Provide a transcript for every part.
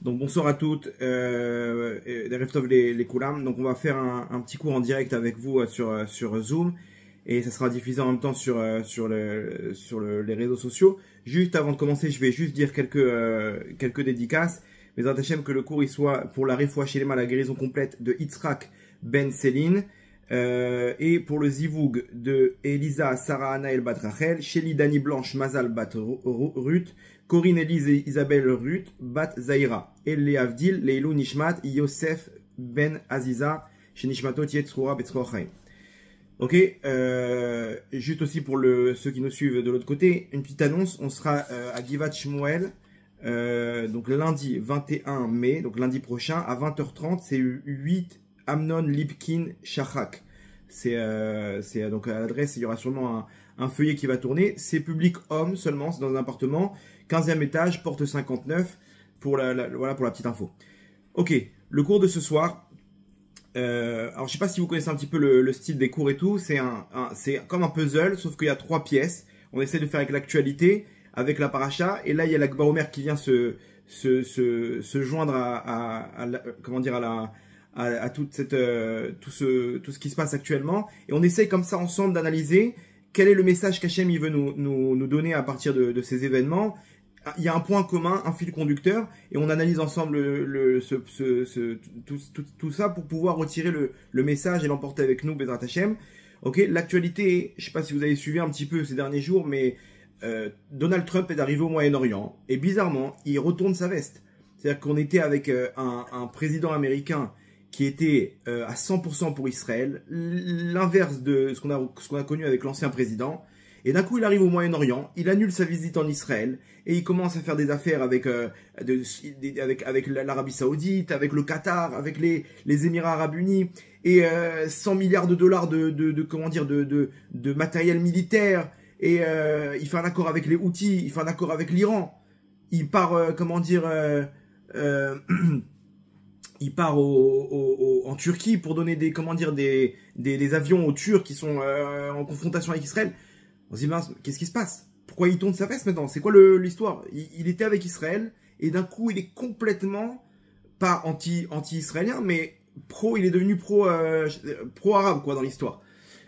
Donc bonsoir à toutes, les Koulam. Donc on va faire un petit cours en direct avec vous sur Zoom et ça sera diffusé en même temps sur les réseaux sociaux. Juste avant de commencer, je vais juste dire quelques dédicaces. Mais Hashem, que le cours il soit pour la Refoua Shelema, la guérison complète de Yitzhak Ben Céline, et pour le Zivoug de Elisa Sarah Anaël Bat Rachel, Shelly Dani Blanche Mazal Bat Ruth, Corinne Elise Isabelle Ruth Bat Zaira, El Avdil Leilou Nishmat Yosef Ben Aziza chez Nishmatot Yetzroa Betzrochaim. Ok, juste aussi pour ceux qui nous suivent de l'autre côté, une petite annonce, on sera à Givat Shmuel, donc lundi 21 mai, donc lundi prochain à 20h30, c'est 8 Amnon Lipkin Shachak. C'est donc à l'adresse, il y aura sûrement un feuillet qui va tourner. C'est public homme seulement, c'est dans un appartement, 15e étage, porte 59, voilà pour la petite info. Ok, le cours de ce soir. Alors je sais pas si vous connaissez un petit peu le style des cours et tout. C'est comme un puzzle, sauf qu'il y a 3 pièces. On essaie de faire avec l'actualité, avec la paracha, et là il y a l'Akba Omer qui vient se joindre à toute tout ce qui se passe actuellement, et on essaye comme ça ensemble d'analyser quel est le message qu'Hachem il veut nous donner à partir de ces événements. Il y a un point commun, un fil conducteur, et on analyse ensemble tout ça pour pouvoir retirer le message et l'emporter avec nous, Bezrat Hachem. Ok, l'actualité, je ne sais pas si vous avez suivi un petit peu ces derniers jours, mais Donald Trump est arrivé au Moyen-Orient, et bizarrement, il retourne sa veste. C'est-à-dire qu'on était avec un président américain qui était à 100% pour Israël, l'inverse de ce qu'on a connu avec l'ancien président. Et d'un coup, il arrive au Moyen-Orient, il annule sa visite en Israël, et il commence à faire des affaires avec l'Arabie Saoudite, avec le Qatar, avec les Émirats Arabes Unis, et 100 milliards de dollars de matériel militaire, et il fait un accord avec les Houthis, il fait un accord avec l'Iran, il part, il part en Turquie pour donner des avions aux Turcs qui sont en confrontation avec Israël. On se dit, mince, qu'est-ce qui se passe? Pourquoi il tourne sa veste maintenant? C'est quoi l'histoire? Il était avec Israël, et d'un coup, il est complètement, pas anti-israélien, mais il est devenu pro-arabe, quoi, dans l'histoire.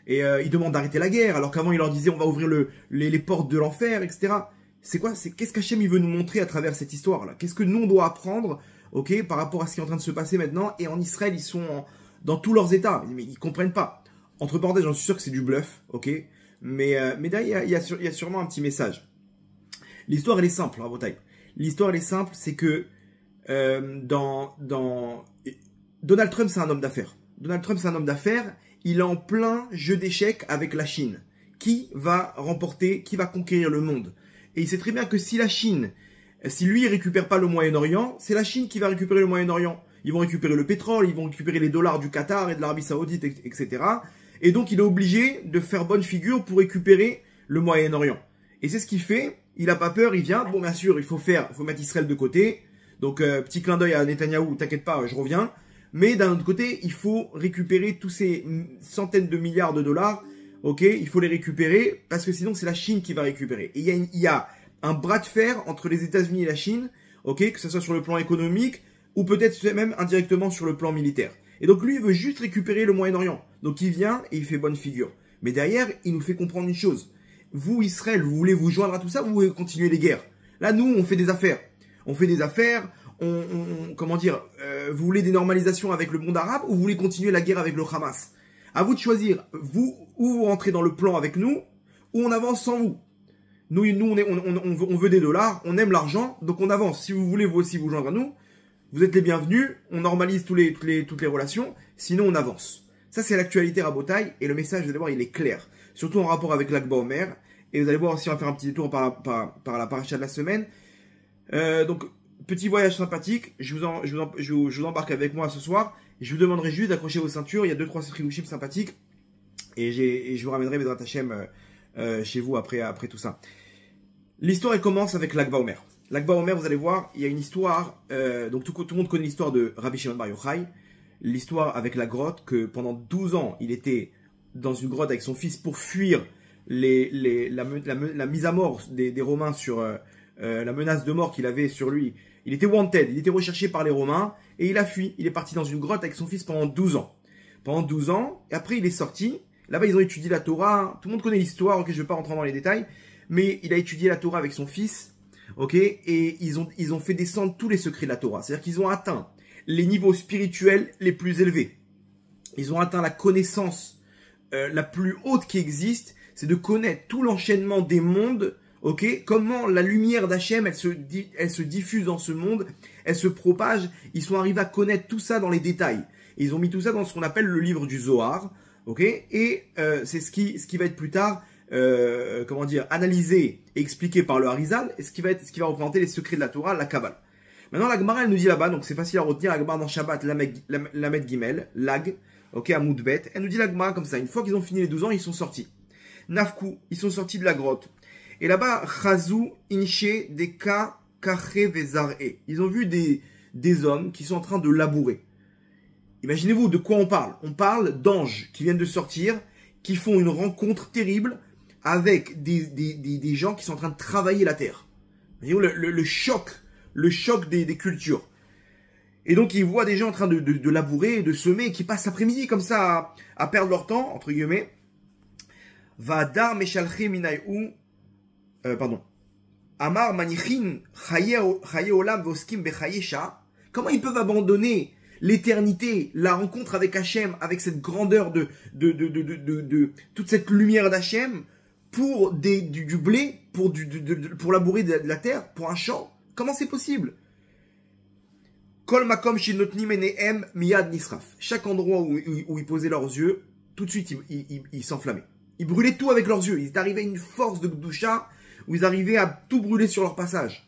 Et il demande d'arrêter la guerre, alors qu'avant, il leur disait, on va ouvrir les portes de l'enfer, etc. Qu'est-ce qu'Hachem il veut nous montrer à travers cette histoire-là? Qu'est-ce que nous, on doit apprendre, ok, par rapport à ce qui est en train de se passer maintenant? Et en Israël, ils sont dans tous leurs états, mais ils comprennent pas. Entre parenthèses, j'en suis sûr que c'est du bluff, ok? Mais derrière, il y a sûrement un petit message. L'histoire, elle est simple, hein, Botaï. L'histoire, elle est simple, c'est que Donald Trump, c'est un homme d'affaires. Donald Trump, c'est un homme d'affaires. Il est en plein jeu d'échecs avec la Chine. Qui va conquérir le monde? Et il sait très bien que si lui, il récupère pas le Moyen-Orient, c'est la Chine qui va récupérer le Moyen-Orient. Ils vont récupérer le pétrole, ils vont récupérer les dollars du Qatar et de l'Arabie Saoudite, etc. Et donc, il est obligé de faire bonne figure pour récupérer le Moyen-Orient. Et c'est ce qu'il fait. Il n'a pas peur, il vient. Bon, bien sûr, il faut mettre Israël de côté. Donc, petit clin d'œil à Netanyahou, t'inquiète pas, je reviens. Mais d'un autre côté, il faut récupérer tous ces centaines de milliards de dollars. Ok, il faut les récupérer parce que sinon, c'est la Chine qui va récupérer. Et il y a un bras de fer entre les États-Unis et la Chine, ok, que ce soit sur le plan économique ou peut-être même indirectement sur le plan militaire. Et donc lui, il veut juste récupérer le Moyen-Orient. Donc il vient et il fait bonne figure. Mais derrière, il nous fait comprendre une chose. Vous, Israël, vous voulez vous joindre à tout ça, vous voulez continuer les guerres. Là, nous, on fait des affaires. On fait des affaires, vous voulez des normalisations avec le monde arabe ou vous voulez continuer la guerre avec le Hamas? À vous de choisir. Vous rentrez dans le plan avec nous, ou on avance sans vous. Nous on veut des dollars, on aime l'argent, donc on avance. Si vous voulez vous aussi vous joindre à nous, vous êtes les bienvenus, on normalise toutes les relations, sinon on avance. Ça c'est l'actualité Rabotaï, et le message, vous allez voir, il est clair. Surtout en rapport avec l'Akba Omer, et vous allez voir aussi, on va faire un petit détour par la paracha de la semaine. Donc, petit voyage sympathique, je vous embarque avec moi ce soir, je vous demanderai juste d'accrocher vos ceintures, il y a 2-3 chips sympathiques, et je vous ramènerai Bezrat Hachem chez vous après tout ça. L'histoire, elle commence avec l'Akba Omer. L'Akba Omer, vous allez voir, il y a une histoire, donc tout le monde connaît l'histoire de Rabbi Shimon Bar Yochai, l'histoire avec la grotte, que pendant 12 ans, il était dans une grotte avec son fils pour fuir la mise à mort des Romains sur la menace de mort qu'il avait sur lui. Il était wanted, il était recherché par les Romains, et il a fui. Il est parti dans une grotte avec son fils pendant 12 ans. Pendant 12 ans, et après il est sorti. Là-bas, ils ont étudié la Torah. Tout le monde connaît l'histoire, ok, je ne vais pas rentrer dans les détails. Mais il a étudié la Torah avec son fils, ok, et ils ont fait descendre tous les secrets de la Torah. C'est-à-dire qu'ils ont atteint les niveaux spirituels les plus élevés. Ils ont atteint la connaissance la plus haute qui existe, c'est de connaître tout l'enchaînement des mondes, ok, comment la lumière d'Hachem, elle se diffuse dans ce monde, elle se propage. Ils sont arrivés à connaître tout ça dans les détails. Et ils ont mis tout ça dans ce qu'on appelle le livre du Zohar, ok, et c'est ce qui va être plus tard, comment dire, analysé et expliqué par le Harizal, et ce qui va représenter les secrets de la Torah, la Kabbale. Maintenant, la Gemara, elle nous dit là-bas, donc c'est facile à retenir, la Gemara dans Shabbat, Lamed Gimel, Lag, ok, à Moudbet, elle nous dit la Gemara comme ça, une fois qu'ils ont fini les 12 ans, ils sont sortis. Nafku, ils sont sortis de la grotte. Et là-bas, Chazou, Inche, Deka, Kache, Vezare. Ils ont vu des hommes qui sont en train de labourer. Imaginez-vous de quoi on parle. On parle d'anges qui viennent de sortir, qui font une rencontre terrible avec des gens qui sont en train de travailler la terre. Le choc des cultures. Et donc ils voient des gens en train de labourer, de semer, qui passent l'après-midi comme ça à perdre leur temps, entre guillemets. Vadar meshalche minayou, pardon. Amar manichin chaye olam voskim bechayesha. Comment ils peuvent abandonner l'éternité, la rencontre avec Hachem, avec cette grandeur de toute cette lumière d'Hachem, pour du blé, pour labourer de la terre, pour un champ? Comment c'est possible? Kol makom shinotni menehem miyad nisraf. Chaque endroit où ils posaient leurs yeux, tout de suite ils s'enflammaient. Ils brûlaient tout avec leurs yeux. Ils arrivaient à une force de Gdusha où ils arrivaient à tout brûler sur leur passage.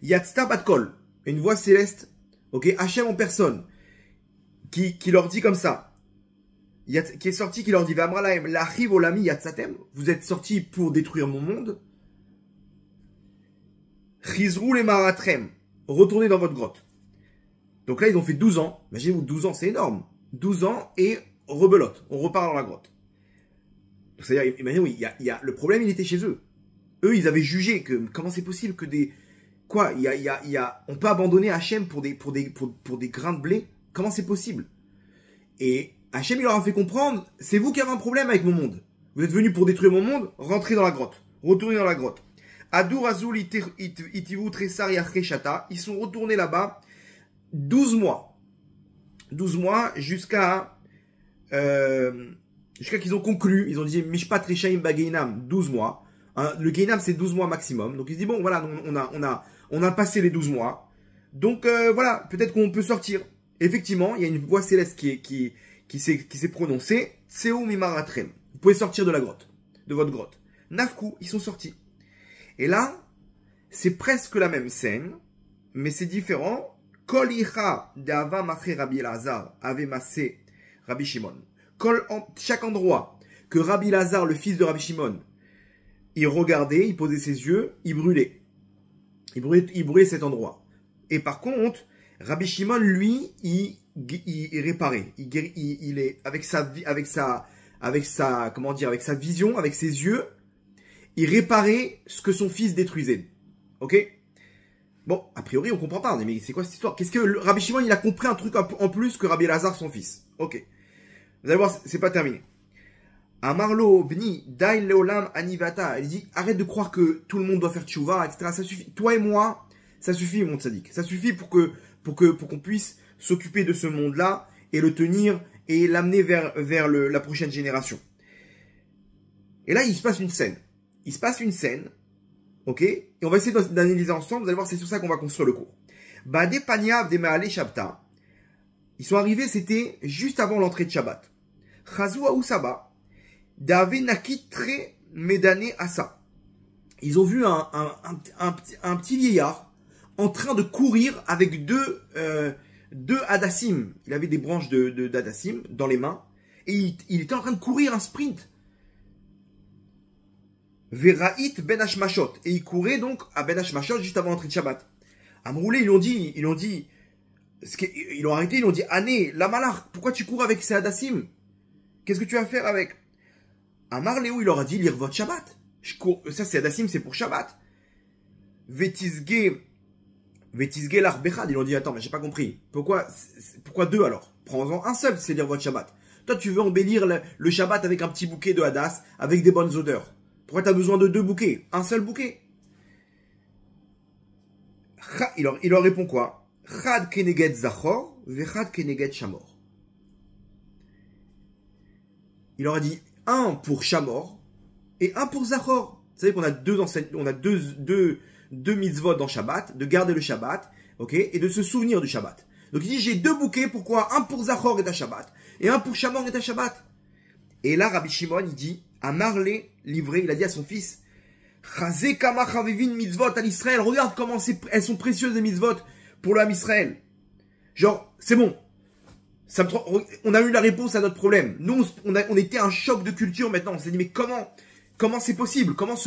Yatzta bat kol, une voix céleste, ok, Hachem en personne, qui leur dit comme ça, qui est sorti, qui leur dit, Vamralaem, l'achiv olami yatzatem, vous êtes sortis pour détruire mon monde. Chizrou le maratrem, retournez dans votre grotte. Donc là, ils ont fait 12 ans. Imaginez-vous, 12 ans, c'est énorme. 12 ans et rebelote. On repart dans la grotte. C'est-à-dire, imaginez-vous, le problème, il était chez eux. Eux, ils avaient jugé que, comment c'est possible que quoi, on peut abandonner Hachem pour des grains de blé? Comment c'est possible? Et Hachem, il leur a fait comprendre, c'est vous qui avez un problème avec mon monde. Vous êtes venus pour détruire mon monde, rentrez dans la grotte. Retournez dans la grotte. Adur Azul itivu tresar yacheshata. Ils sont retournés là-bas 12 mois. 12 mois jusqu'à qu'ils ont conclu. Ils ont dit Mishpat Reshaim Bageinam, 12 mois. Hein, le Geinam, c'est 12 mois maximum. Donc ils se disent, bon, voilà, on a passé les 12 mois. Donc voilà, peut-être qu'on peut sortir. Effectivement, il y a une voix céleste qui s'est prononcée. Tseu mimaratrem. Vous pouvez sortir de la grotte, de votre grotte. Nafku, ils sont sortis. Et là, c'est presque la même scène, mais c'est différent. Kol icha d'ava maché Rabbi Elazar ave massé Rabbi Shimon. Chaque endroit que Rabbi Elazar, le fils de Rabbi Shimon, il regardait, il posait ses yeux, il brûlait. Il brûlait cet endroit. Et par contre, Rabbi Shimon, lui, il réparait. Il est avec sa vision, avec ses yeux, il réparait ce que son fils détruisait. Ok? Bon, a priori, on comprend pas. Mais c'est quoi cette histoire? Qu'est-ce que Rabbi Shimon, il a compris un truc en plus que Rabbi Elazar, son fils? Ok. Vous allez voir, c'est pas terminé. Amarlo bni dai leolam anivata. Il dit, arrête de croire que tout le monde doit faire tchouva, etc. Ça suffit. Toi et moi, ça suffit, mon tzaddik. Ça suffit pour qu'on puisse s'occuper de ce monde-là et le tenir et l'amener vers la prochaine génération. Et là, il se passe une scène. Ok? Et on va essayer d'analyser ensemble. Vous allez voir, c'est sur ça qu'on va construire le cours. Bade Paniav de Maale Shabta. Ils sont arrivés, c'était juste avant l'entrée de Shabbat. Chazou Aousaba. Dave Nakitre Medane Asa. Ils ont vu un petit vieillard en train de courir avec deux hadassim. Il avait des branches d'hadassim dans les mains. Et il était en train de courir un sprint. Vera'it ben Hashmashot. Et il courait donc à ben Hashmashot juste avant l'entrée de Shabbat. Amroulé, ils l'ont arrêté, ils l'ont dit, Ané, la malach, pourquoi tu cours avec ces hadassim? Qu'est-ce que tu vas faire avec? Amar Léou, il leur a dit, lire votre Shabbat. Ça c'est hadassim, c'est pour Shabbat. Vetisge l'arbechad. Ils ont dit, attends, mais j'ai pas compris. Pourquoi deux alors? Prends-en un seul, c'est dire votre Shabbat. Toi, tu veux embellir le Shabbat avec un petit bouquet de hadas, avec des bonnes odeurs. Pourquoi tu as besoin de deux bouquets? Un seul bouquet. Il leur répond quoi? Chad keneged zachor, vechad keneged shamor. Il leur a dit un pour shamor et un pour zachor. Vous savez qu'on a deux mitzvot dans Shabbat, de garder le Shabbat, ok, et de se souvenir du Shabbat. Donc il dit, j'ai deux bouquets, pourquoi? Un pour Zachor et à Shabbat, et un pour Shamor et à Shabbat. Et là, Rabbi Shimon, il dit, à Marlé, livré, il a dit à son fils, Chazé kama chavivin mitzvot à l'Israël, regarde comment elles sont précieuses les mitzvot pour l'âme Israël. Genre, c'est bon. On a eu la réponse à notre problème. Nous, on était un choc de culture maintenant. On s'est dit, mais comment c'est possible? Comment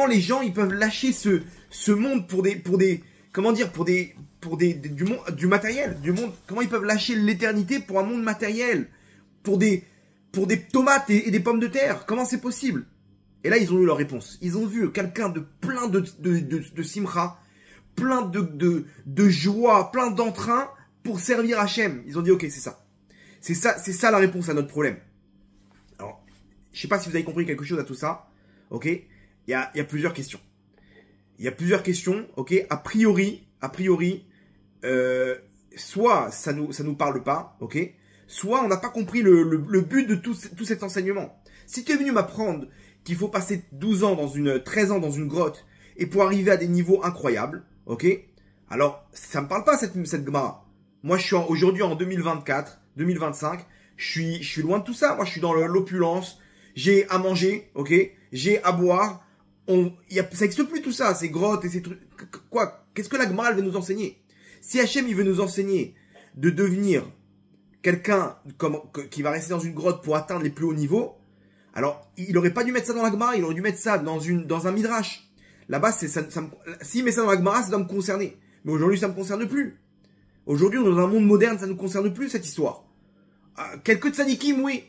les gens, ils peuvent lâcher ce monde pour du matériel, du monde? Comment ils peuvent lâcher l'éternité pour un monde matériel? Pour des tomates et des pommes de terre? Comment c'est possible? Et là, ils ont eu leur réponse. Ils ont vu quelqu'un de plein de simcha, plein de joie, plein d'entrain pour servir Hachem. Ils ont dit, ok, c'est ça. C'est ça la réponse à notre problème. Alors, je sais pas si vous avez compris quelque chose à tout ça. Ok? Il y a plusieurs questions. Ok? A priori, soit ça nous parle pas, ok? Soit on n'a pas compris le but de tout cet enseignement. Si tu es venu m'apprendre qu'il faut passer 13 ans dans une grotte et pour arriver à des niveaux incroyables, ok? Alors, ça me parle pas cette Gemara. Moi, je suis aujourd'hui en 2024, 2025, je suis loin de tout ça. Moi, je suis dans l'opulence. J'ai à manger, ok? J'ai à boire. Ça n'existe plus tout ça, ces grottes et ces trucs. Quoi? Qu'est-ce que la Gemara veut nous enseigner? Si Hachem, il veut nous enseigner de devenir quelqu'un qui va rester dans une grotte pour atteindre les plus hauts niveaux, alors, il aurait pas dû mettre ça dans la Gemara, il aurait dû mettre ça dans un midrash. Là-bas, s'il met ça dans la Gemara, ça doit me concerner. Mais aujourd'hui, ça me concerne plus. Aujourd'hui, dans un monde moderne, ça nous concerne plus, cette histoire. Quelques tzadikim, oui.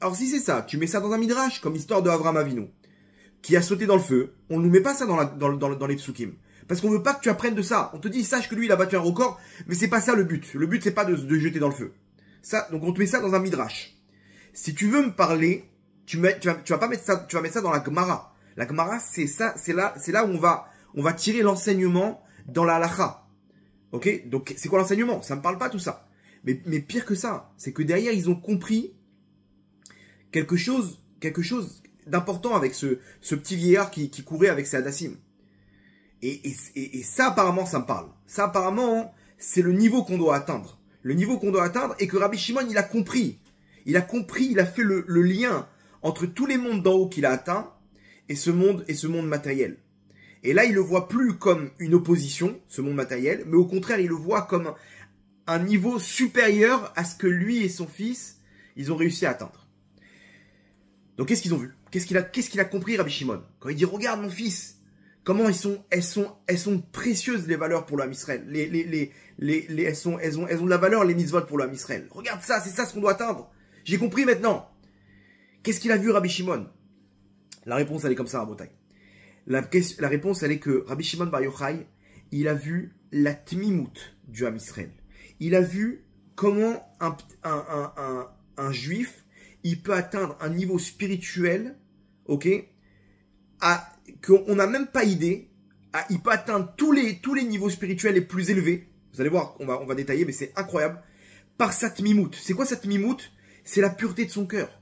Alors, si c'est ça, tu mets ça dans un midrash, comme l'histoire de Avraham Avinu, qui a sauté dans le feu, on ne nous met pas ça dans les psukim. Parce qu'on veut pas que tu apprennes de ça. On te dit, sache que lui, il a battu un record, mais c'est pas ça le but. Le but, c'est pas de jeter dans le feu. Ça, donc on te met ça dans un midrash. Si tu veux me parler, tu vas pas mettre ça, tu vas mettre ça dans la Gemara. La Gemara, c'est ça, c'est là où on va tirer l'enseignement dans la halacha. Ok? Donc, c'est quoi l'enseignement? Ça me parle pas tout ça. Mais pire que ça, c'est que derrière, ils ont compris quelque chose d'important avec ce petit vieillard qui courait avec ses hadassim. Et ça, apparemment, ça me parle. Ça, apparemment, c'est le niveau qu'on doit atteindre. Le niveau qu'on doit atteindre et que Rabbi Shimon, il a compris. Il a fait le lien entre tous les mondes d'en haut qu'il a atteint et ce monde matériel. Et là, il le voit plus comme une opposition, ce monde matériel, mais au contraire, il le voit comme un niveau supérieur à ce que lui et son fils, ils ont réussi à atteindre. Donc, qu'est-ce qu'ils ont vu? Qu'est-ce qu'il a compris, Rabbi Shimon? Quand il dit, regarde mon fils, comment elles sont précieuses les valeurs pour l'âme Israël. Elles ont de la valeur, les mitzvot pour l'âme Israël. Regarde ça, c'est ça ce qu'on doit atteindre. J'ai compris maintenant. Qu'est-ce qu'il a vu, Rabbi Shimon? La réponse, elle est comme ça, Rabotai. La réponse, elle est que Rabbi Shimon Bar Yochai, il a vu la tmimout du Ham Israël. Il a vu comment un juif, il peut atteindre un niveau spirituel, ok, qu'on n'a même pas idée, il peut atteindre tous les niveaux spirituels les plus élevés. Vous allez voir, on va détailler, mais c'est incroyable. Par sa tmimout. C'est quoi sa tmimout? C'est la pureté de son cœur.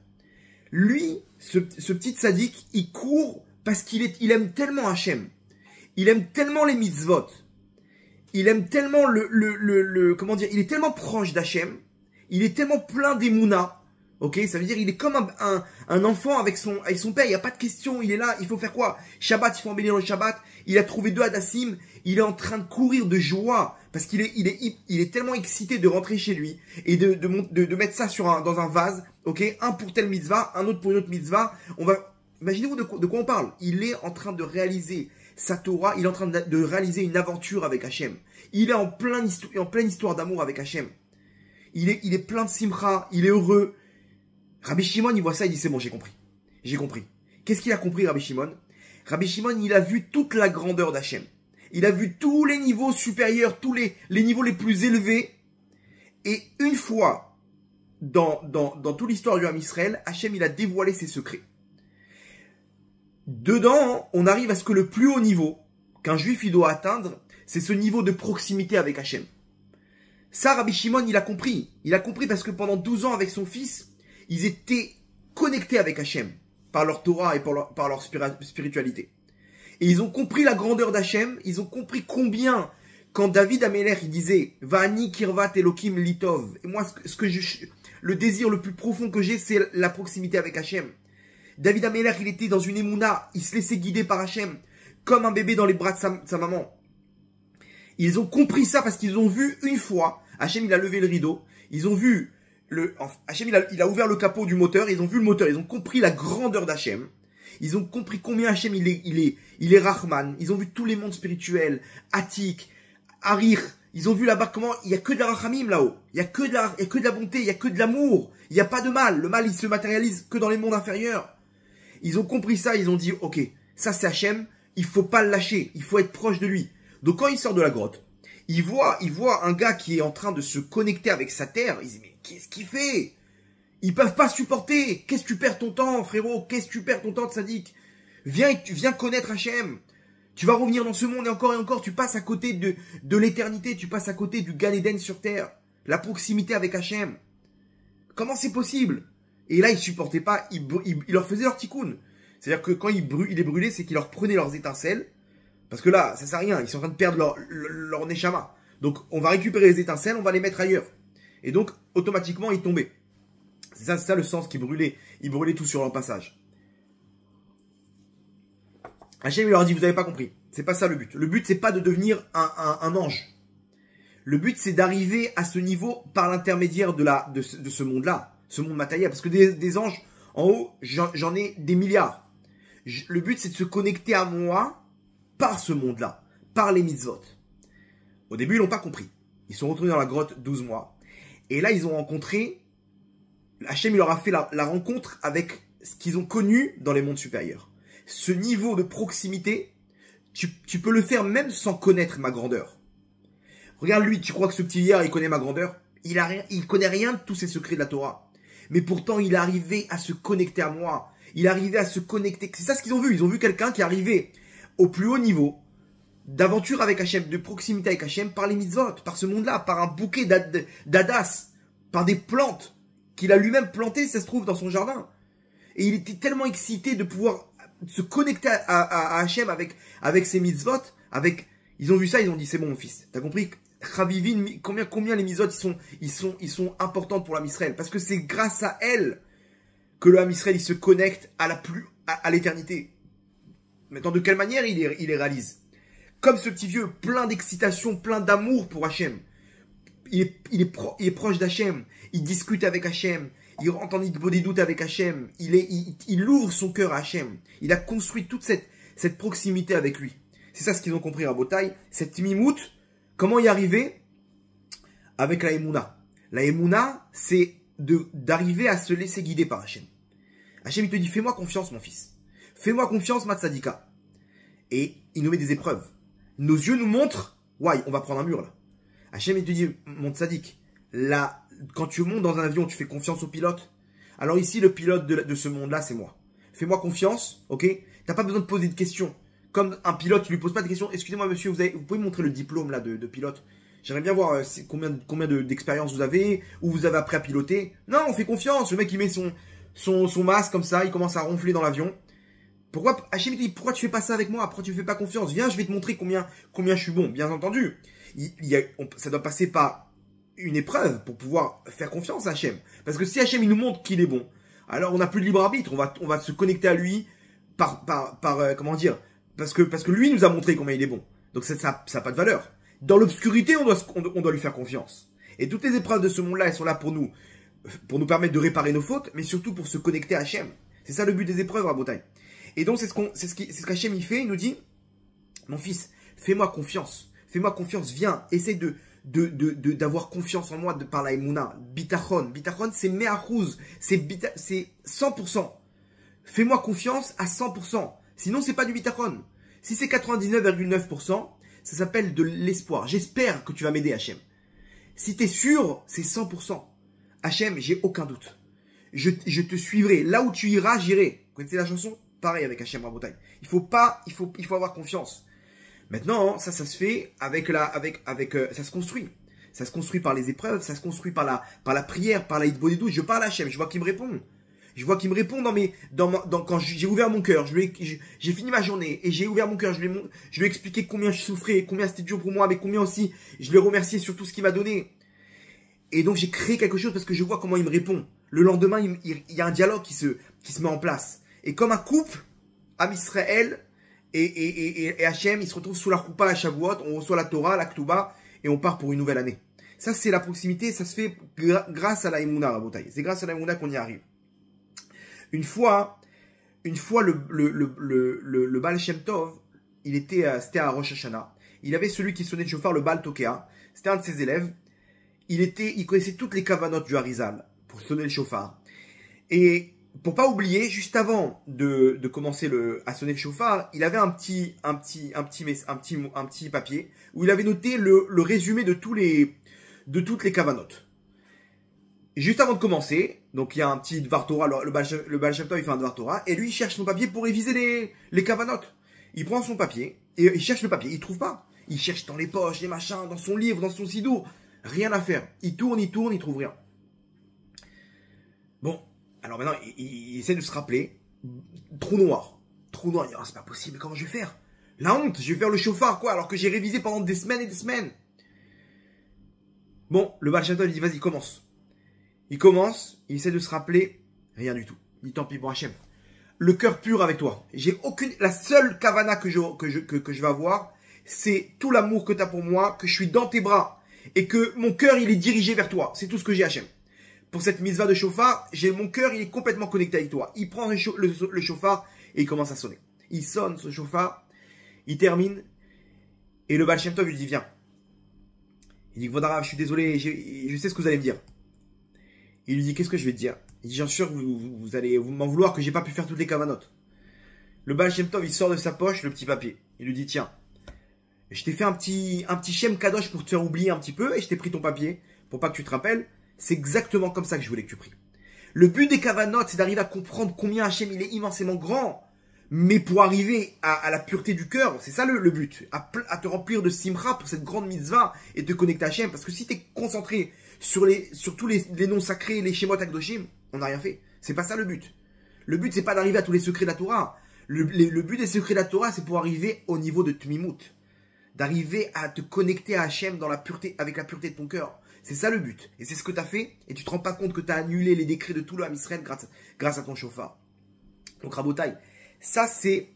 Lui, ce petit tzaddik, il court parce qu'il aime tellement Hachem. Il aime tellement les mitzvot. Il aime tellement comment dire, il est tellement proche d'Hachem. Il est tellement plein d'émouna. Ok, ça veut dire il est comme un enfant avec son père. Il n'y a pas de question. Il est là. Il faut faire quoi? Shabbat, il faut embellir le Shabbat. Il a trouvé 2 hadassim. Il est en train de courir de joie parce qu'il est tellement excité de rentrer chez lui et de mettre ça dans un vase. Ok, un pour telle mitzvah, un autre pour une autre mitzvah. Imaginez-vous de quoi on parle. Il est en train de réaliser sa Torah. Il est en train de réaliser une aventure avec Hachem. Il est en pleine histoire d'amour avec Hachem. Il est plein de simcha. Il est heureux. Rabbi Shimon, il voit ça, il dit c'est bon, j'ai compris. J'ai compris. Qu'est-ce qu'il a compris, Rabbi Shimon? Rabbi Shimon, il a vu toute la grandeur d'Hachem. Il a vu tous les niveaux supérieurs, tous les niveaux les plus élevés. Et une fois, dans toute l'histoire du Ham Israël, Hachem, il a dévoilé ses secrets. Dedans, on arrive à ce que le plus haut niveau qu'un juif il doit atteindre, c'est ce niveau de proximité avec Hachem. Ça, Rabbi Shimon, il a compris. Il a compris parce que pendant 12 ans, avec son fils, ils étaient connectés avec Hachem, par leur Torah et par leur spiritualité. Et ils ont compris la grandeur d'Hachem, ils ont compris combien, quand David Amelech, il disait « Va'ani kirvat Elokim litov », et moi, le désir le plus profond que j'ai, c'est la proximité avec Hachem. David Amelech, il était dans une émouna, il se laissait guider par Hachem, comme un bébé dans les bras de sa maman. Ils ont compris ça parce qu'ils ont vu une fois, Hachem il a levé le rideau, ils ont vu, Hachem il a ouvert le capot du moteur, ils ont vu le moteur, ils ont compris la grandeur d'Hachem, ils ont compris combien Hachem il est Rahman, ils ont vu tous les mondes spirituels, Atik, Harir, ils ont vu là-bas comment il n'y a que de la Rachamim là-haut, il n'y a que de la bonté, il n'y a que de l'amour, il n'y a pas de mal, le mal il se matérialise que dans les mondes inférieurs. Ils ont compris ça, ils ont dit ok, ça c'est Hachem, il faut pas le lâcher, il faut être proche de lui. Donc quand il sort de la grotte, il voit un gars qui est en train de se connecter avec sa terre. Il dit mais qu'est-ce qu'il fait? Ils peuvent pas supporter. Qu'est-ce que tu perds ton temps, frérot? Qu'est-ce que tu perds ton temps, tzaddik? Viens connaître Hachem. Tu vas revenir dans ce monde et encore. Tu passes à côté de l'éternité. Tu passes à côté du Gan Eden sur terre. La proximité avec Hachem. Comment c'est possible? Et là, ils supportaient pas. Ils leur faisaient leur tikkun. C'est-à-dire que quand il est brûlé, c'est qu'ils leur prenaient leurs étincelles. Parce que là, ça sert à rien. Ils sont en train de perdre leur neshama. Donc, on va récupérer les étincelles, on va les mettre ailleurs. Et donc, automatiquement, ils tombaient. C'est ça le sens qui brûlait. Ils brûlaient tout sur leur passage. Hachem, il leur a dit, vous n'avez pas compris. C'est pas ça le but. Le but, c'est pas de devenir un ange. Le but, c'est d'arriver à ce niveau par l'intermédiaire de ce monde-là. Ce monde matériel. Parce que des anges, en haut, j'en ai des milliards. Le but, c'est de se connecter à moi par ce monde-là, par les mitzvot. Au début, ils n'ont pas compris. Ils sont retournés dans la grotte 12 mois. Et là, ils ont rencontré, Hachem, il leur a fait la rencontre avec ce qu'ils ont connu dans les mondes supérieurs. Ce niveau de proximité, tu peux le faire même sans connaître ma grandeur. Regarde lui, tu crois que ce petit hier, il connaît ma grandeur? Il connaît rien de tous ces secrets de la Torah. Mais pourtant, il est arrivé à se connecter à moi. Il est arrivé à se connecter. C'est ça ce qu'ils ont vu. Ils ont vu quelqu'un qui est arrivé au plus haut niveau d'aventure avec Hachem, de proximité avec Hachem, par les mitzvot, par ce monde-là, par un bouquet d'adas, par des plantes qu'il a lui-même plantées, ça se trouve, dans son jardin. Et il était tellement excité de pouvoir se connecter à Hachem avec ses mitzvot, ils ont vu ça, ils ont dit, c'est bon, mon fils, t'as compris? Chavivin, combien les mitzvot, ils sont importantes pour l'Am Israël, parce que c'est grâce à elles que le Ham Israël, il se connecte à l'éternité. Maintenant, de quelle manière il les réalise? Comme ce petit vieux, plein d'excitation, plein d'amour pour Hachem. Il est proche d'Hachem. Il discute avec Hachem. Il rentre en des doutes avec Hachem. Il ouvre son cœur à Hachem. Il a construit toute cette proximité avec lui. C'est ça ce qu'ils ont compris à Botaï. Cette mimout, comment y arriver? Avec la Emouna. La Emouna, c'est d'arriver à se laisser guider par Hachem. Hachem, il te dit, fais-moi confiance, mon fils. Fais-moi confiance, ma tzadika. Et il nous met des épreuves. Nos yeux nous montrent, ouais, on va prendre un mur là. Hachem, il te dit, mon tzadik, là, quand tu montes dans un avion, tu fais confiance au pilote. Alors ici, le pilote de ce monde-là, c'est moi. Fais-moi confiance, ok? T'as pas besoin de poser de questions. Comme un pilote, tu lui poses pas de questions. Excusez-moi, monsieur, vous pouvez me montrer le diplôme là de pilote? J'aimerais bien voir combien d'expérience vous avez, où vous avez appris à piloter. Non, on fait confiance. Le mec, il met son masque comme ça, il commence à ronfler dans l'avion. Pourquoi, Hachem dit, pourquoi tu fais pas ça avec moi? Pourquoi tu me fais pas confiance? Viens, je vais te montrer combien je suis bon. Bien entendu. Ça doit passer par une épreuve pour pouvoir faire confiance à Hachem. Parce que si Hachem, il nous montre qu'il est bon, alors on n'a plus de libre arbitre. On va se connecter à lui comment dire? Parce que lui nous a montré combien il est bon. Donc ça n'a pas de valeur. Dans l'obscurité, on doit lui faire confiance. Et toutes les épreuves de ce monde-là, elles sont là pour nous permettre de réparer nos fautes, mais surtout pour se connecter à Hachem. C'est ça le but des épreuves, à Botaï. Et donc, c'est ce qu'Hachem il fait. Il nous dit, mon fils, fais-moi confiance. Fais-moi confiance. Viens, essaie d'avoir confiance en moi par la Emouna. Bitachon. Bitachon, c'est me'achouz. C'est 100%. Fais-moi confiance à 100%. Sinon, c'est pas du bitachon. Si c'est 99,9%, Ça s'appelle de l'espoir. J'espère que tu vas m'aider, Hachem. Si tu es sûr, c'est 100%. Hachem, j'ai aucun doute. Je te suivrai. Là où tu iras, j'irai. Vous connaissez la chanson? Pareil avec Hachem Rabotai. Il faut avoir confiance. Maintenant, ça se fait ça se construit. Ça se construit par les épreuves, ça se construit par la prière, par la hitbodedut. Je parle à Hachem, je vois qu'il me répond. Je vois qu'il me répond quand j'ai ouvert mon cœur. J'ai fini ma journée et j'ai ouvert mon cœur. Je lui ai expliqué combien je souffrais, combien c'était dur pour moi, mais combien aussi je l'ai remercié sur tout ce qu'il m'a donné. Et donc j'ai créé quelque chose parce que je vois comment il me répond. Le lendemain, il y a un dialogue qui se met en place. Et comme un couple, Am Israël et Hachem, ils se retrouvent sous la choupa à Shavuot, on reçoit la Torah, la Ktuba, et on part pour une nouvelle année. Ça, c'est la proximité, ça se fait grâce à la Emouna, Rabotai. C'est grâce à la Emouna qu'on y arrive. Une fois, le Baal Shem Tov, c'était à Rosh Hashanah. Il avait celui qui sonnait le chauffard, le Baal Tokea. C'était un de ses élèves. Il connaissait toutes les kavanotes du Harizal pour sonner le chauffard. Et pour pas oublier, juste avant de commencer à sonner le chauffard, il avait un petit papier où il avait noté le résumé de toutes les kavanotes. Et juste avant de commencer, donc il y a un petit Dvar Torah, le Baal Shem Tov, il fait un Dvar Torah, et lui il cherche son papier pour réviser les kavanotes. Il prend son papier, et il cherche le papier, il trouve pas. Il cherche dans les poches, les machins, dans son livre, dans son sidour, rien à faire. Il tourne, il trouve rien. Bon, alors maintenant, il essaie de se rappeler, trou noir, il dit, oh, c'est pas possible, comment je vais faire? La honte, je vais faire le chauffard, quoi, alors que j'ai révisé pendant des semaines et des semaines. Bon, le Baal Shem Tov, il dit, vas-y, commence. Il commence, il essaie de se rappeler, rien du tout. Il dit, tant pis, bon Hachem, le cœur pur avec toi. La seule kavana que je vais avoir, c'est tout l'amour que tu as pour moi, que je suis dans tes bras, et que mon cœur, il est dirigé vers toi. C'est tout ce que j'ai, Hachem. Pour cette mitzvah de chauffard, mon cœur, il est complètement connecté avec toi. Il prend le chauffard, et il commence à sonner. Il sonne ce chauffard, il termine, et le Baal Shem Tov lui dit, viens. Il dit, Vodarav, je suis désolé, je sais ce que vous allez me dire. Il lui dit, qu'est-ce que je vais te dire? Il dit, j'en suis sûr que vous allez m'en vouloir que j'ai pas pu faire toutes les kavanotes. Le Baal Shem Tov, il sort de sa poche le petit papier. Il lui dit, tiens, je t'ai fait un petit Shem Kadosh pour te faire oublier un petit peu, et je t'ai pris ton papier, pour pas que tu te rappelles. C'est exactement comme ça que je voulais que tu pries. Le but des kavanotes, c'est d'arriver à comprendre combien Hachem, il est immensément grand. Mais pour arriver à la pureté du cœur, c'est ça le but. À te remplir de simra pour cette grande mitzvah et te connecter à Hachem. Parce que si tu es concentré sur tous les noms sacrés, les Shemot Akdoshim, on n'a rien fait. C'est pas ça le but. Le but, c'est pas d'arriver à tous les secrets de la Torah. Le but des secrets de la Torah, c'est pour arriver au niveau de Tmimut. D'arriver à te connecter à Hachem dans la pureté, avec la pureté de ton cœur. C'est ça le but. Et c'est ce que tu as fait. Et tu te rends pas compte que tu as annulé les décrets de tout le Ham Israël grâce à ton chauffard. Donc Rabotai, ça c'est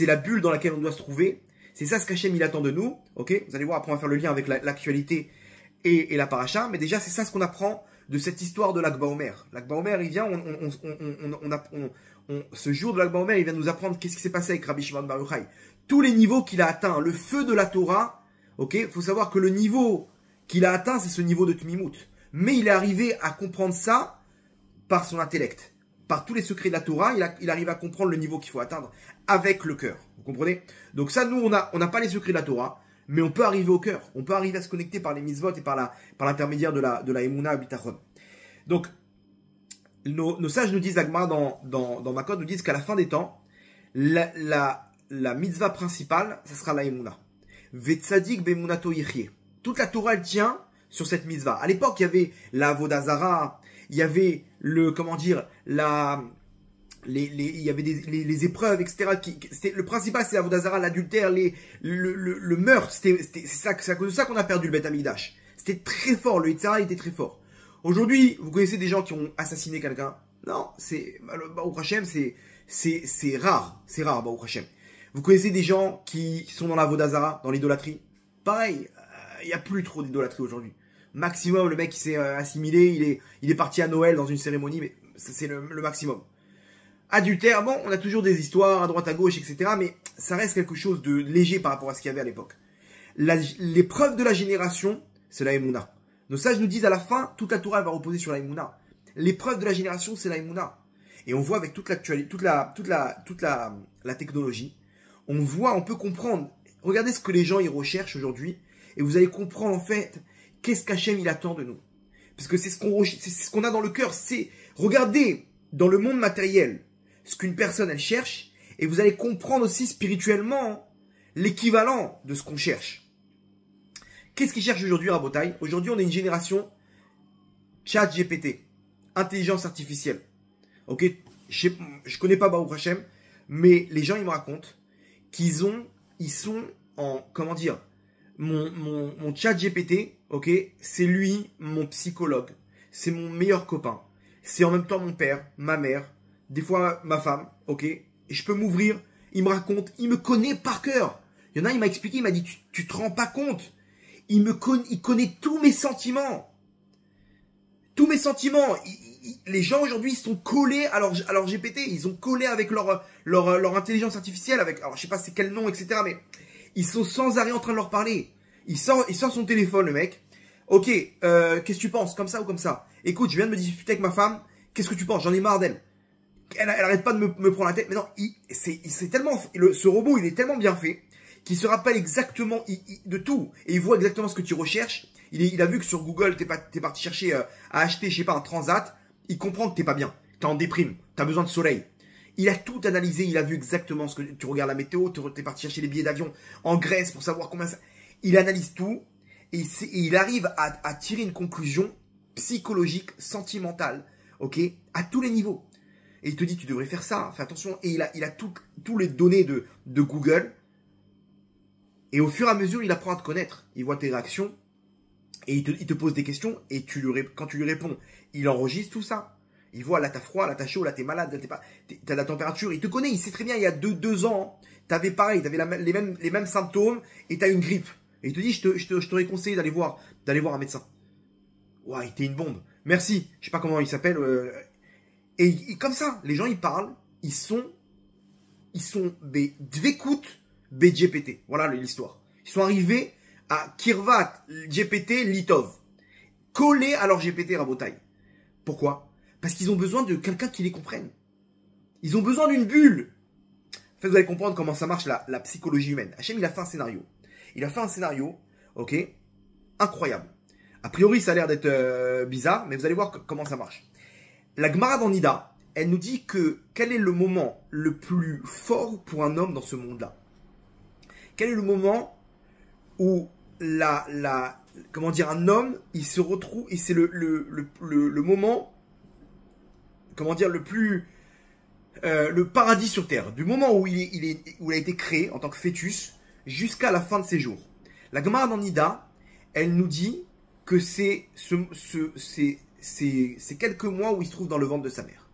la bulle dans laquelle on doit se trouver. C'est ça ce qu'Hachem il attend de nous. Ok, vous allez voir, après on va faire le lien avec l'actualité et la paracha. Mais déjà c'est ça ce qu'on apprend de cette histoire de l'Akba Omer. L'Akba Omer il vient, ce jour de l'Akba Omer il vient nous apprendre qu'est-ce qui s'est passé avec Rabbi Shimon Bar Yochai. Tous les niveaux qu'il a atteints, le feu de la Torah. Ok, il faut savoir que le niveau qu'il a atteint, c'est ce niveau de Tmimut. Mais il est arrivé à comprendre ça par son intellect. Par tous les secrets de la Torah, il arrive à comprendre le niveau qu'il faut atteindre avec le cœur. Vous comprenez? Donc ça, nous, on n'a pas les secrets de la Torah, mais on peut arriver au cœur. On peut arriver à se connecter par les mitzvot et par l'intermédiaire de la Emouna Bitachon. Donc, nos sages nous disent, Agma dans Makot, nous disent qu'à la fin des temps, la mitzvah principale, ça sera la Emouna. Vetzadik bemunato yichye. Toute la Torah, elle tient sur cette mitzvah. À l'époque, il y avait la Avodah Zara, il y avait il y avait les épreuves, etc. Le principal, c'est l'Avodah Zara, l'adultère, le meurtre. C'est à cause de ça qu'on a perdu le Beth Amikdash. C'était très fort, le Yitzhara était très fort. Aujourd'hui, vous connaissez des gens qui ont assassiné quelqu'un? Non, Baruch Hashem, c'est rare. C'est rare, Baruch Hashem. Vous connaissez des gens qui sont dans l'Avodah Zara, dans l'idolâtrie? Pareil, il n'y a plus trop d'idolâtrie aujourd'hui. Maximum, le mec il s'est assimilé, il est parti à Noël dans une cérémonie, mais c'est le maximum. Adultère, bon, on a toujours des histoires à droite à gauche, etc. Mais ça reste quelque chose de léger par rapport à ce qu'il y avait à l'époque. L'épreuve de la génération, c'est la Emouna. Nos sages nous disent à la fin, toute la Torah va reposer sur la Emouna. L'épreuve de la génération, c'est la Emouna. Et on voit avec toute l'actualité, toute la technologie, on peut comprendre Regardez ce que les gens, ils recherchent aujourd'hui. Et vous allez comprendre, en fait, qu'est-ce qu'Hachem, il attend de nous. Parce que c'est ce qu'on a dans le cœur. C'est, regardez, dans le monde matériel, ce qu'une personne, elle cherche. Et vous allez comprendre aussi spirituellement l'équivalent de ce qu'on cherche. Qu'est-ce qu'ils cherchent aujourd'hui, Rabotai? Aujourd'hui, on est une génération Chat GPT, intelligence artificielle. Ok, je connais pas Baruch Hashem, mais les gens, ils me racontent qu'ils sont en, comment dire, mon Chat GPT, ok, c'est lui, mon psychologue, c'est mon meilleur copain, c'est en même temps mon père, ma mère, des fois ma femme, ok, et je peux m'ouvrir, il me raconte, il me connaît par cœur. Il y en a, il m'a expliqué, il m'a dit, tu te rends pas compte, il connaît tous mes sentiments. Tous mes sentiments. Les gens aujourd'hui, ils sont collés à leur GPT, ils ont collé avec leur intelligence artificielle, avec, alors je sais pas c'est quel nom, etc. Mais ils sont sans arrêt en train de leur parler. Il sort son téléphone, le mec. Ok, qu'est-ce que tu penses, comme ça ou comme ça? Écoute, je viens de me disputer avec ma femme, qu'est-ce que tu penses? J'en ai marre d'elle. Elle arrête pas de me prendre la tête. Mais non, c'est tellement, ce robot, il est tellement bien fait qu'il se rappelle exactement de tout. Et il voit exactement ce que tu recherches. Il a vu que sur Google, t'es parti chercher à acheter, je sais pas, un transat. Il comprend que t'es pas bien. T'es en déprime. T'as besoin de soleil. Il a tout analysé. Il a vu exactement ce que tu regardes la météo. T'es parti chercher les billets d'avion en Grèce pour savoir combien ça. Il analyse tout. Et il arrive à tirer une conclusion psychologique, sentimentale. Ok? À tous les niveaux. Et il te dit, tu devrais faire ça. Fais attention. Et il a tous les données de Google. Et au fur et à mesure, il apprend à te connaître. Il voit tes réactions. Et il te pose des questions. Et quand tu lui réponds, il enregistre tout ça. Il voit, là, t'as froid, là, t'as chaud, là, t'es malade, là, t'as la température. Il te connaît, il sait très bien, il y a deux ans, t'avais pareil, t'avais les mêmes symptômes et t'as une grippe. Et il te dit, je t'aurais conseillé d'aller voir un médecin. Ouais, il était une bombe. Merci. Je sais pas comment il s'appelle. Et comme ça, les gens, ils parlent. Ils sont Dvekut BGPT. Voilà l'histoire. Ils sont arrivés à Kirvat GPT Litov. Collés à leur GPT Rabotai. Pourquoi? Parce qu'ils ont besoin de quelqu'un qui les comprenne. Ils ont besoin d'une bulle. En fait, vous allez comprendre comment ça marche la psychologie humaine. Hachem, il a fait un scénario. Ok, incroyable. A priori, ça a l'air d'être bizarre, mais vous allez voir comment ça marche. La Gemara dans Nida, elle nous dit que quel est le moment le plus fort pour un homme dans ce monde-là? Quel est le moment où un homme, il se retrouve, et c'est le moment, le paradis sur terre, du moment où où il a été créé en tant que fœtus jusqu'à la fin de ses jours. La Gemara dans Nida, elle nous dit que c'est quelques mois où il se trouve dans le ventre de sa mère.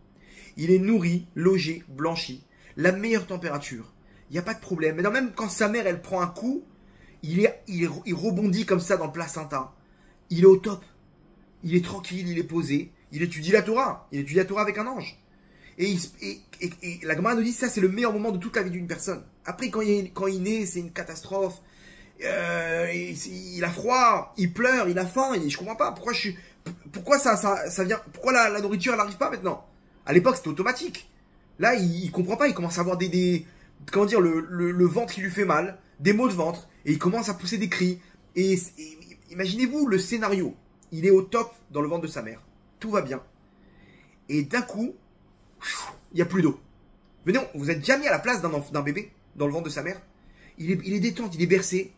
Il est nourri, logé, blanchi, la meilleure température. Il n'y a pas de problème. Mais non, même quand sa mère, elle prend un coup, il rebondit comme ça dans le placenta. Il est au top. Il est tranquille, il est posé. Il étudie la Torah. Il étudie la Torah avec un ange. Et la Gemara nous dit ça, c'est le meilleur moment de toute la vie d'une personne. Après, quand il naît, c'est une catastrophe. Il a froid, il pleure, il a faim. Je comprends pas. Pourquoi ça vient. Pourquoi la nourriture, elle n'arrive pas maintenant? À l'époque, c'était automatique. Là, il comprend pas. Il commence à avoir comment dire, le ventre qui lui fait mal, des maux de ventre, et il commence à pousser des cris. Et imaginez-vous le scénario. Il est au top dans le ventre de sa mère. Tout va bien. Et d'un coup, il n'y a plus d'eau. Venez, vous êtes déjà mis à la place d'un bébé dans le ventre de sa mère. Il est détente, il est bercé.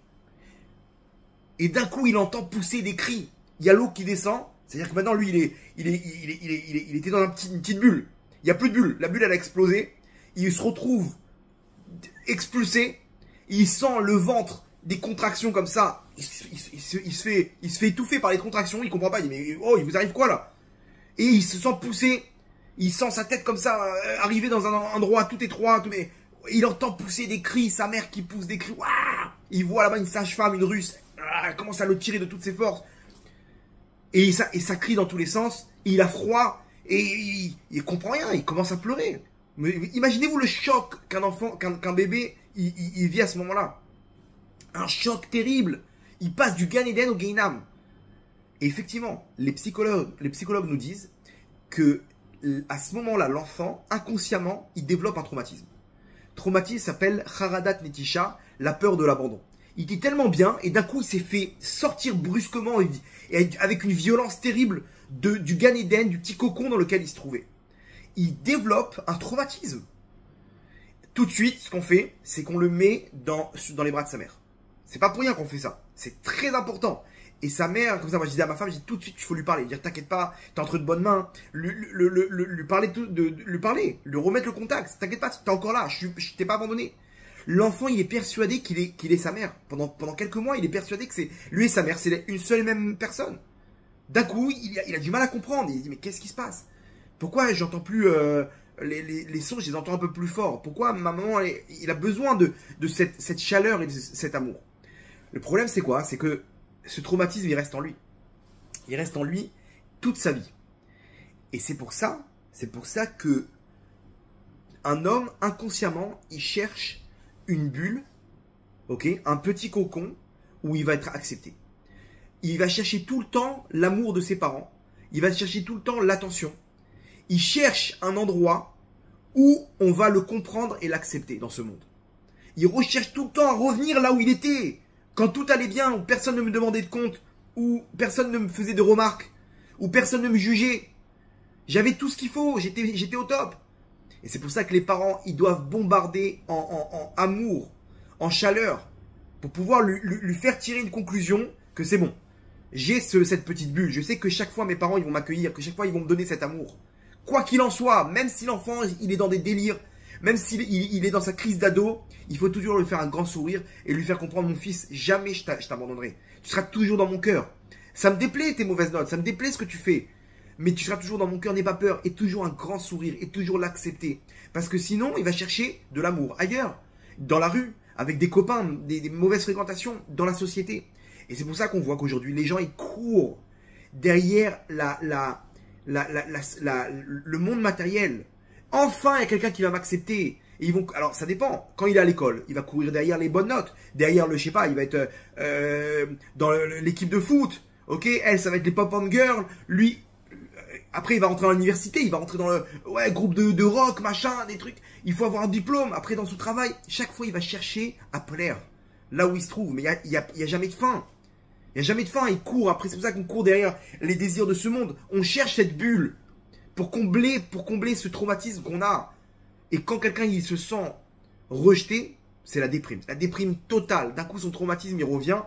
Et d'un coup, il entend pousser des cris. Il y a l'eau qui descend. C'est-à-dire que maintenant, lui, il était dans une petite bulle. Il n'y a plus de bulle. La bulle, elle a explosé. Il se retrouve expulsé. Il sent le ventre, des contractions comme ça. Il se fait étouffer par les contractions. Il comprend pas. Il dit, mais oh, il vous arrive quoi là? Et il se sent pousser. Il sent sa tête comme ça arriver dans un endroit tout étroit. Mais il entend pousser des cris. Sa mère qui pousse des cris. Ouah, il voit là-bas une sage-femme, une russe. Elle commence à le tirer de toutes ses forces. Et ça crie dans tous les sens. Et il a froid. Et il comprend rien. Il commence à pleurer. Mais imaginez-vous le choc qu'un bébé, il vit à ce moment-là. Un choc terrible. Il passe du Gan Eden au Gehinam. Et effectivement, les psychologues nous disent que à ce moment-là, l'enfant, inconsciemment, il développe un traumatisme. Traumatisme s'appelle Haradat Netisha, la peur de l'abandon. Il était tellement bien et d'un coup il s'est fait sortir brusquement et avec une violence terrible du Gan Eden, du petit cocon dans lequel il se trouvait. Il développe un traumatisme. Tout de suite, ce qu'on fait, c'est qu'on le met dans les bras de sa mère. C'est pas pour rien qu'on fait ça. C'est très important. Et sa mère, comme ça, moi je disais à ma femme, je dis tout de suite, il faut lui parler. Dire, t'inquiète pas, t'es entre de bonnes mains. Lui parler, lui remettre le contact. T'inquiète pas, t'es encore là, je t'ai pas abandonné. L'enfant, il est persuadé qu'il est sa mère. Pendant quelques mois, il est persuadé que c'est lui et sa mère, c'est une seule et même personne. D'un coup, il a du mal à comprendre. Il dit, mais qu'est-ce qui se passe? Pourquoi j'entends plus les sons, je les entends un peu plus fort? Pourquoi ma maman, il a besoin de cette chaleur et de cet amour? Le problème, c'est quoi? C'est que ce traumatisme, il reste en lui. Il reste en lui toute sa vie. Et c'est pour ça que un homme, inconsciemment, il cherche une bulle, ok, un petit cocon où il va être accepté. Il va chercher tout le temps l'amour de ses parents. Il va chercher tout le temps l'attention. Il cherche un endroit où on va le comprendre et l'accepter dans ce monde. Il recherche tout le temps à revenir là où il était. Quand tout allait bien, où personne ne me demandait de compte, où personne ne me faisait de remarques, où personne ne me jugeait. J'avais tout ce qu'il faut, j'étais au top. Et c'est pour ça que les parents, ils doivent bombarder en amour, en chaleur, pour pouvoir lui faire tirer une conclusion que c'est bon. J'ai cette petite bulle, je sais que chaque fois mes parents ils vont m'accueillir, que chaque fois ils vont me donner cet amour. Quoi qu'il en soit, même si l'enfant il est dans des délires, même s'il est dans sa crise d'ado, il faut toujours lui faire un grand sourire et lui faire comprendre, mon fils, jamais je t'abandonnerai. Tu seras toujours dans mon cœur. Ça me déplaît tes mauvaises notes, ça me déplaît ce que tu fais. Mais tu seras toujours dans mon cœur, n'aie pas peur. Et toujours un grand sourire, et toujours l'accepter. Parce que sinon, il va chercher de l'amour ailleurs, dans la rue, avec des copains, des mauvaises fréquentations, dans la société. Et c'est pour ça qu'on voit qu'aujourd'hui, les gens, ils courent derrière le monde matériel. Enfin, il y a quelqu'un qui va m'accepter. Et ils vont, alors, ça dépend. Quand il est à l'école, il va courir derrière les bonnes notes. Derrière je sais pas, il va être dans l'équipe de foot. Ok, elle, ça va être les pop-on girls. Lui, après, il va rentrer dans l'université. Il va rentrer dans le groupe de rock, machin, des trucs. Il faut avoir un diplôme. Après, dans son travail, chaque fois, il va chercher à plaire. Là où il se trouve. Mais il y a jamais de fin. Il n'y a jamais de fin, il court. Après, c'est pour ça qu'on court derrière les désirs de ce monde. On cherche cette bulle pour combler ce traumatisme qu'on a. Et quand quelqu'un il se sent rejeté, c'est la déprime. La déprime totale. D'un coup, son traumatisme, il revient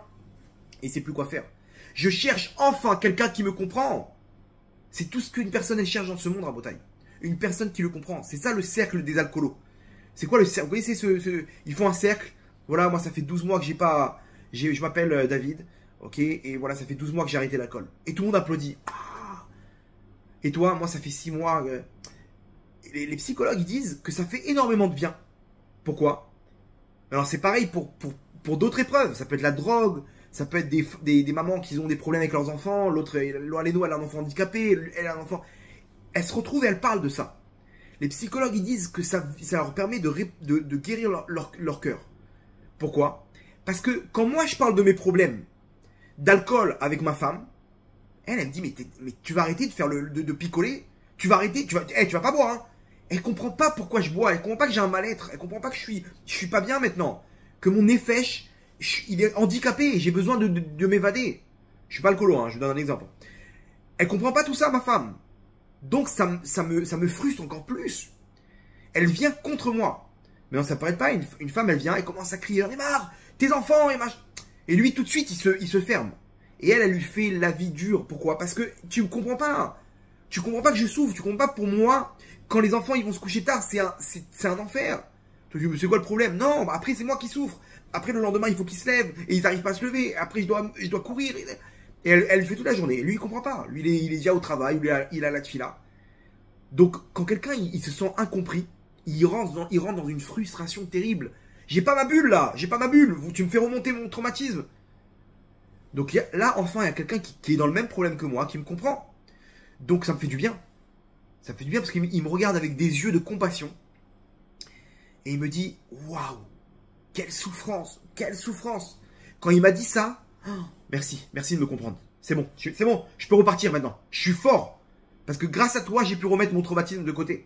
et il ne sait plus quoi faire. Je cherche enfin quelqu'un qui me comprend. C'est tout ce qu'une personne elle cherche dans ce monde, Rabotaille. Une personne qui le comprend. C'est ça le cercle des alcoolos. C'est quoi le cercle? Vous voyez, ils font un cercle. Voilà, moi, ça fait 12 mois que je m'appelle David. Ok, et voilà, ça fait 12 mois que j'ai arrêté l'alcool. Et tout le monde applaudit. Ah. Et toi, moi, ça fait 6 mois. Les psychologues, ils disent que ça fait énormément de bien. Pourquoi? Alors, c'est pareil pour d'autres épreuves. Ça peut être la drogue, ça peut être des mamans qui ont des problèmes avec leurs enfants. L'autre, elle a un enfant handicapé, elle a un enfant. Elles se retrouvent et elles parlent de ça. Les psychologues, ils disent que ça leur permet de guérir leur cœur. Pourquoi? Parce que quand moi, je parle de mes problèmes, d'alcool avec ma femme, elle me dit mais tu vas arrêter de faire de picoler, tu vas arrêter, tu vas pas boire, hein. Elle comprend pas pourquoi je bois, elle comprend pas que j'ai un mal-être, elle comprend pas que je suis pas bien maintenant, que mon effet il est handicapé et j'ai besoin de m'évader. Je suis pas alcoolo, hein, je vous donne un exemple. Elle comprend pas tout ça, ma femme. Donc ça me frustre encore plus. Elle vient contre moi. Mais non, ça paraît pas, une femme elle vient, elle commence à crier, j'en ai marre, tes enfants et machin. Et lui, tout de suite, il se ferme. Et elle lui fait la vie dure. Pourquoi? Parce que tu ne comprends pas. Tu comprends pas que je souffre. Tu comprends pas pour moi, quand les enfants ils vont se coucher tard, c'est un enfer. Tu te dis, mais c'est quoi le problème? Non, bah après, c'est moi qui souffre. Après, le lendemain, il faut qu'il se lève. Et ils n'arrivent pas à se lever. Après, je dois courir. Et elle fait toute la journée. Et lui, il comprend pas. Lui, il est déjà au travail. Il a la tefila. Donc, quand quelqu'un il se sent incompris, il rentre dans une frustration terrible. J'ai pas ma bulle là, j'ai pas ma bulle, tu me fais remonter mon traumatisme. Donc là, enfin, il y a quelqu'un qui est dans le même problème que moi, qui me comprend. Donc ça me fait du bien. Ça me fait du bien parce qu'il me regarde avec des yeux de compassion. Et il me dit, waouh, quelle souffrance, quelle souffrance. Quand il m'a dit ça, oh, merci de me comprendre. C'est bon, je peux repartir maintenant. Je suis fort. Parce que grâce à toi, j'ai pu remettre mon traumatisme de côté.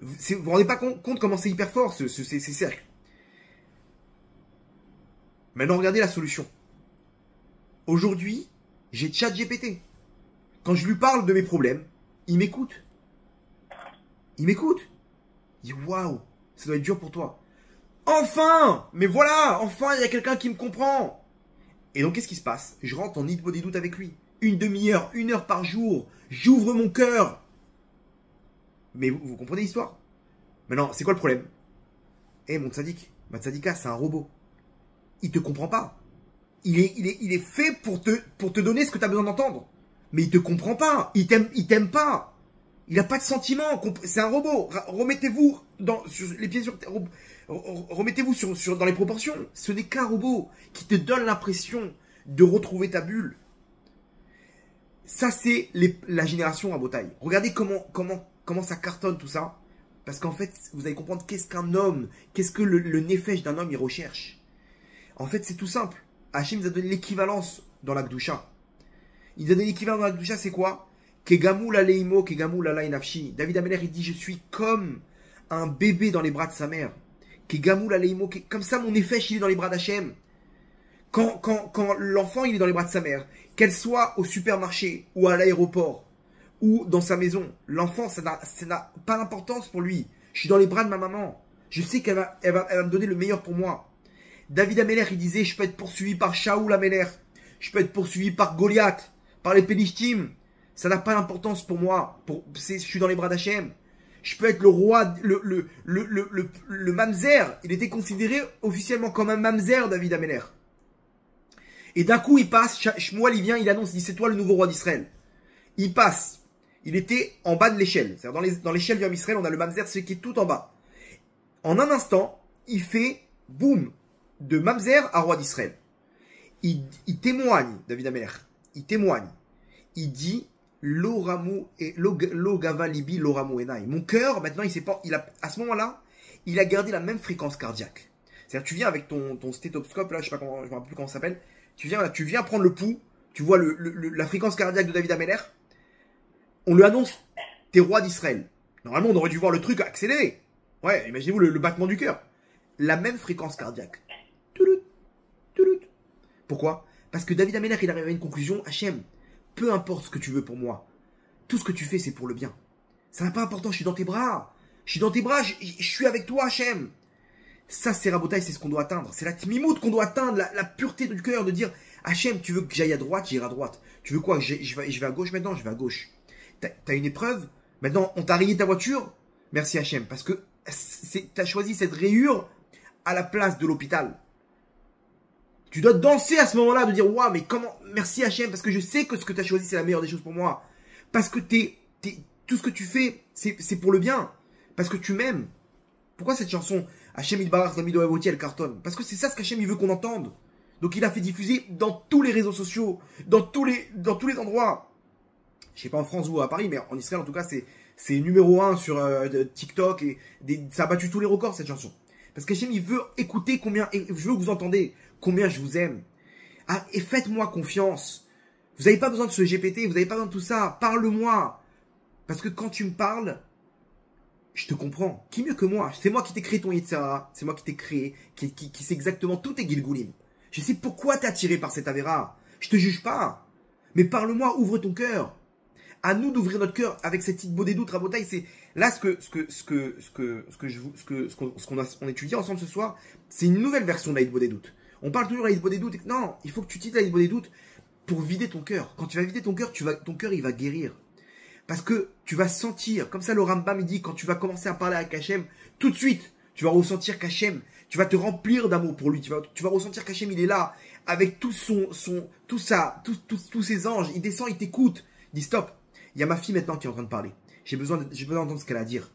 Vous vous rendez pas compte comment c'est hyper fort ces cercles. Maintenant, regardez la solution. Aujourd'hui, j'ai ChatGPT. Quand je lui parle de mes problèmes, il m'écoute. Il m'écoute. Il dit waouh, ça doit être dur pour toi. Enfin, mais voilà, enfin, il y a quelqu'un qui me comprend. Et donc, qu'est-ce qui se passe? Je rentre en nid des doutes avec lui. Une demi-heure, 1 heure par jour. J'ouvre mon cœur. Mais vous comprenez l'histoire? Maintenant, c'est quoi le problème? mon tzaddik, ma tzadika, c'est un robot. Il te comprend pas. Il est fait pour te donner ce que tu as besoin d'entendre. Mais il te comprend pas. Il t'aime pas. Il n'a pas de sentiments. C'est un robot. Remettez-vous les pieds sur terre. Remettez-vous dans les proportions. Ce n'est qu'un robot qui te donne l'impression de retrouver ta bulle. Ça, c'est la génération à Botaï. Regardez comment ça cartonne tout ça. Parce qu'en fait, vous allez comprendre qu'est-ce qu'un homme, qu'est-ce que le nefesh d'un homme, il recherche. En fait, c'est tout simple. Hachem nous a donné l'équivalence dans la Gdusha. Il nous a donné l'équivalence dans la Gdusha, c'est quoi? Kegamul aleimo, kegamul alay nafshi. David Ameler, il dit, je suis comme un bébé dans les bras de sa mère. Kegamul aleimo, comme ça, mon nefesh, il est dans les bras d'Hachem. Quand l'enfant, il est dans les bras de sa mère, qu'elle soit au supermarché ou à l'aéroport, ou dans sa maison, l'enfant, ça n'a pas d'importance pour lui. Je suis dans les bras de ma maman. Je sais qu'elle va me donner le meilleur pour moi. David Ameler, il disait, je peux être poursuivi par Shaoul Ameler. Je peux être poursuivi par Goliath, par les Pélichtim. Ça n'a pas d'importance pour moi. Je suis dans les bras d'Hachem. Je peux être le roi, le mamzer. Il était considéré officiellement comme un mamzer, David Ameler. Et d'un coup, il passe, Shmuel, il vient, il annonce, il dit, c'est toi le nouveau roi d'Israël. Il passe. Il était en bas de l'échelle. C'est-à-dire dans l'échelle du Ham Israël, on a le mamzer, ce qui est tout en bas. En un instant, il fait, boum, de mamzer à roi d'Israël. Il témoigne, David Ameler. Il témoigne. Il dit, Lo gava libi, lo ramu enai. Mon cœur, maintenant, à ce moment-là, il a gardé la même fréquence cardiaque. C'est-à-dire, tu viens avec ton stéthoscope, là, je me rappelle plus comment ça s'appelle. Tu viens prendre le pouls. Tu vois la fréquence cardiaque de David Ameler. On lui annonce, t'es roi d'Israël. Normalement, on aurait dû voir le truc accéléré. Ouais, imaginez-vous le battement du cœur. La même fréquence cardiaque. Pourquoi? Parce que David Ameler, il arrive à une conclusion. Hachem, peu importe ce que tu veux pour moi, tout ce que tu fais, c'est pour le bien. Ça n'a pas d'importance, je suis dans tes bras. Je suis avec toi, Hachem. Ça, c'est Rabotai, c'est ce qu'on doit atteindre. C'est la tmimout qu'on doit atteindre, la pureté du cœur, de dire, Hachem, tu veux que j'aille à droite, j'irai à droite. Tu veux quoi? Je vais à gauche maintenant, je vais à gauche. T'as une épreuve, maintenant on t'a rayé ta voiture, merci Hachem, parce que t'as choisi cette rayure à la place de l'hôpital. Tu dois danser à ce moment-là, de dire, waouh, mais comment, merci Hachem, parce que je sais que ce que t'as choisi, c'est la meilleure des choses pour moi. Parce que tout ce que tu fais, c'est pour le bien. Parce que tu m'aimes. Pourquoi cette chanson, Hachem Idbarach Zamido Evoti, elle cartonne? Parce que c'est ça ce qu'Hachem il veut qu'on entende. Donc il a fait diffuser dans tous les réseaux sociaux, dans tous les endroits. Je sais pas en France ou à Paris, mais en Israël en tout cas, c'est numéro 1 sur TikTok et ça a battu tous les records cette chanson. Parce qu'Hachem il veut écouter et je veux que vous entendez combien je vous aime. Ah, et faites-moi confiance. Vous n'avez pas besoin de ce GPT, vous n'avez pas besoin de tout ça. Parle-moi. Parce que quand tu me parles, je te comprends. Qui mieux que moi? C'est moi qui t'ai créé ton Yetzirah. C'est moi qui t'ai créé, qui sait exactement tous tes Gilgulim. Je sais pourquoi t'es attiré par cette Avera. Je te juge pas. Mais parle-moi, ouvre ton cœur. À nous d'ouvrir notre cœur avec cette petite beauté doute, Rabotaï. C'est là on étudie ensemble ce soir. C'est une nouvelle version de la Beauté doute. On parle toujours de la Beauté doute. Non, il faut que tu utilises la Beauté doute pour vider ton cœur. Quand tu vas vider ton cœur, ton cœur il va guérir. Parce que tu vas sentir, comme ça le Rambam il dit, quand tu vas commencer à parler avec Hachem, tout de suite, tu vas ressentir qu'Hachem, tu vas te remplir d'amour pour lui. Tu vas ressentir qu'Hachem il est là avec tout tous ses anges. Il descend, il t'écoute. Il dit stop. Il y a ma fille maintenant qui est en train de parler. J'ai besoin d'entendre ce qu'elle a à dire.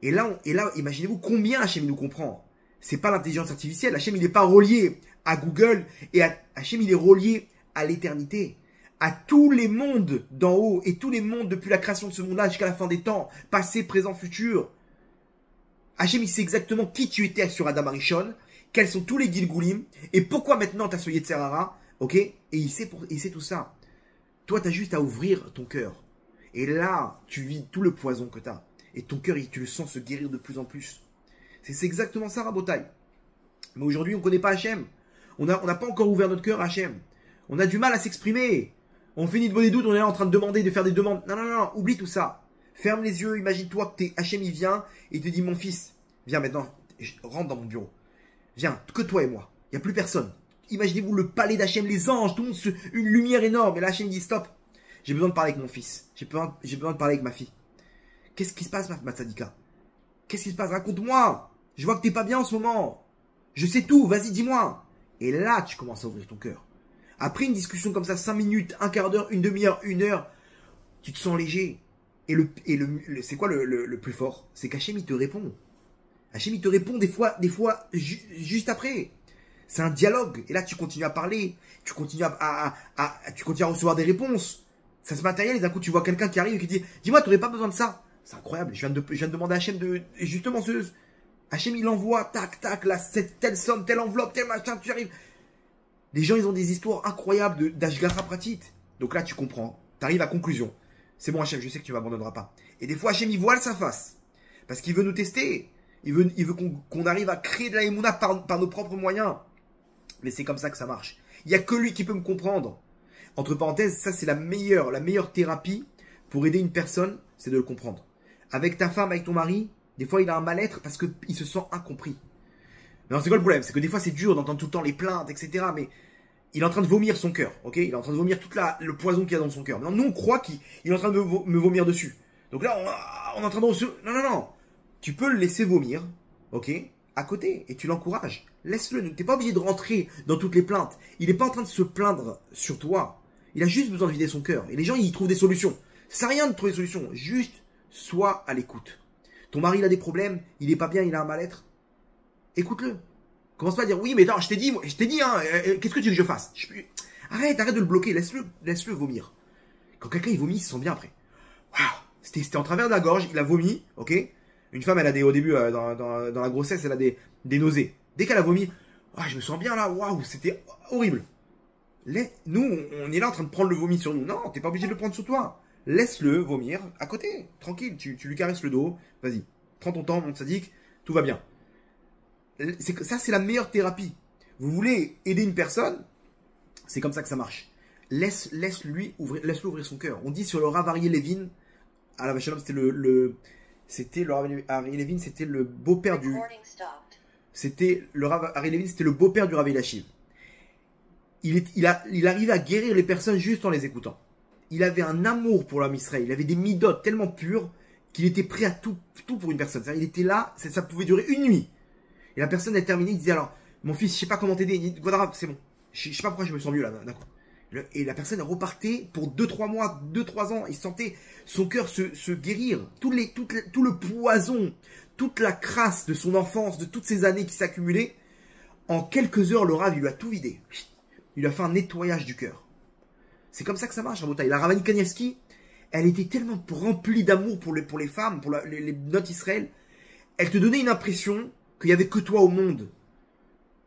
Et là, imaginez-vous combien Hachem nous comprend. C'est pas l'intelligence artificielle. Hachem, il n'est pas relié à Google. Et Hachem, il est relié à l'éternité. À tous les mondes d'en haut. Et tous les mondes depuis la création de ce monde-là jusqu'à la fin des temps. Passé, présent, futur. Hachem, il sait exactement qui tu étais sur Adam Arishon. Quels sont tous les Gilgulim. Et pourquoi maintenant tu as ce Yetzirah. Ok? Et il sait tout ça. Toi, tu as juste à ouvrir ton cœur. Et là, tu vis tout le poison que tu as. Et ton cœur, tu le sens se guérir de plus en plus. C'est exactement ça, Rabotai. Mais aujourd'hui, on ne connaît pas Hachem. On n'a pas encore ouvert notre cœur à Hachem. On a du mal à s'exprimer. On finit de bonner des doutes, on est là en train de demander, de faire des demandes. Non, non, non, oublie tout ça. Ferme les yeux, imagine-toi que Hachem, il vient et il te dit, mon fils, viens maintenant, rentre dans mon bureau. Viens, que toi et moi. Il n'y a plus personne. Imaginez-vous le palais d'Hachem, les anges, tout le monde, une lumière énorme. Et là, Hachem dit, stop. J'ai besoin de parler avec mon fils. J'ai besoin de parler avec ma fille. Qu'est-ce qui se passe, ma tzadika? Qu'est-ce qui se passe? Raconte-moi. Je vois que t'es pas bien en ce moment. Je sais tout, vas-y, dis-moi. Et là, tu commences à ouvrir ton cœur. Après une discussion comme ça, 5 minutes, un quart d'heure, une demi-heure, 1 heure, tu te sens léger. Et c'est quoi le plus fort? C'est qu'Hachem, il te répond. Hachem, il te répond des fois juste après. C'est un dialogue. Et là, tu continues à parler. Tu continues tu continues à recevoir des réponses. Ça se matérialise. D'un coup, tu vois quelqu'un qui arrive et qui dit, dis-moi, tu n'aurais pas besoin de ça. C'est incroyable. Je viens de demander à Hachem justement, Hachem, il envoie, tac, tac, là, telle somme, telle enveloppe, tel machin, tu arrives. Les gens, ils ont des histoires incroyables d'Ashgara Pratit. Donc là, tu comprends. Tu arrives à conclusion. C'est bon, Hachem, je sais que tu ne m'abandonneras pas. Et des fois, Hachem, il voile sa face. Parce qu'il veut nous tester. Il veut qu'on arrive à créer de la émouna par nos propres moyens. Mais c'est comme ça que ça marche. Il n'y a que lui qui peut me comprendre. Entre parenthèses, ça, c'est la meilleure thérapie pour aider une personne, c'est de le comprendre. Avec ta femme, avec ton mari, des fois, il a un mal-être parce qu'il se sent incompris. Mais non, c'est quoi le problème? C'est que des fois, c'est dur d'entendre tout le temps les plaintes, etc. Mais il est en train de vomir son cœur, ok? Il est en train de vomir tout le poison qu'il y a dans son cœur. Maintenant, nous, on croit qu'il est en train de me vomir dessus. Donc là, on est en train de... Non, non, non. Tu peux le laisser vomir, ok? À côté, et tu l'encourages. Laisse-le. Tu n'es pas obligé de rentrer dans toutes les plaintes. Il n'est pas en train de se plaindre sur toi. Il a juste besoin de vider son cœur. Et les gens, ils y trouvent des solutions. Ça sert à rien de trouver des solutions. Juste, sois à l'écoute. Ton mari, il a des problèmes. Il n'est pas bien, il a un mal-être. Écoute-le. Commence pas à dire, oui, mais attends, je t'ai dit, hein, qu'est-ce que tu veux que je fasse? Arrête de le bloquer. Laisse-le vomir. Quand quelqu'un, il vomit, il se sent bien après. Waouh. C'était en travers de la gorge. Il a vomi, ok? Une femme, elle a au début, dans la grossesse, elle a des nausées. Dès qu'elle a vomi, ah, je me sens bien là, waouh, c'était horrible. Nous, on est là en train de prendre le vomi sur nous. Non, t'es pas obligé de le prendre sur toi. Laisse-le vomir à côté, tranquille. Tu lui caresses le dos, vas-y. Prends ton temps, mon tzaddik, tout va bien. Ça, c'est la meilleure thérapie. Vous voulez aider une personne, c'est comme ça que ça marche. Laisse-le ouvrir son cœur. On dit sur le Rav Aryeh Levin, à la Vachalom, c'était le Rav Aryeh Levin, c'était le beau-père du... le Rav Aryeh Levin, c'était le beau-père du Rav Eliashiv. Il arrivait à guérir les personnes juste en les écoutant. Il avait un amour pour l'homme Israël. Il avait des midot tellement purs qu'il était prêt à tout pour une personne. Il était là, ça pouvait durer une nuit. Et la personne a terminé, il disait alors, mon fils, je sais pas comment t'aider. Il dit, Godarav, c'est bon. Je sais pas pourquoi je me sens mieux là, d'accord. Et la personne repartait pour 2-3 mois, 2-3 ans. Il sentait son cœur se guérir. Tout le poison, toute la crasse de son enfance, de toutes ces années qui s'accumulaient. En quelques heures, le Rav, il lui a tout vidé. Il a fait un nettoyage du cœur. C'est comme ça que ça marche, Rabotai. La Ravani Kanievski, elle était tellement remplie d'amour pour les femmes, pour les notes Israël. Elle te donnait une impression qu'il n'y avait que toi au monde.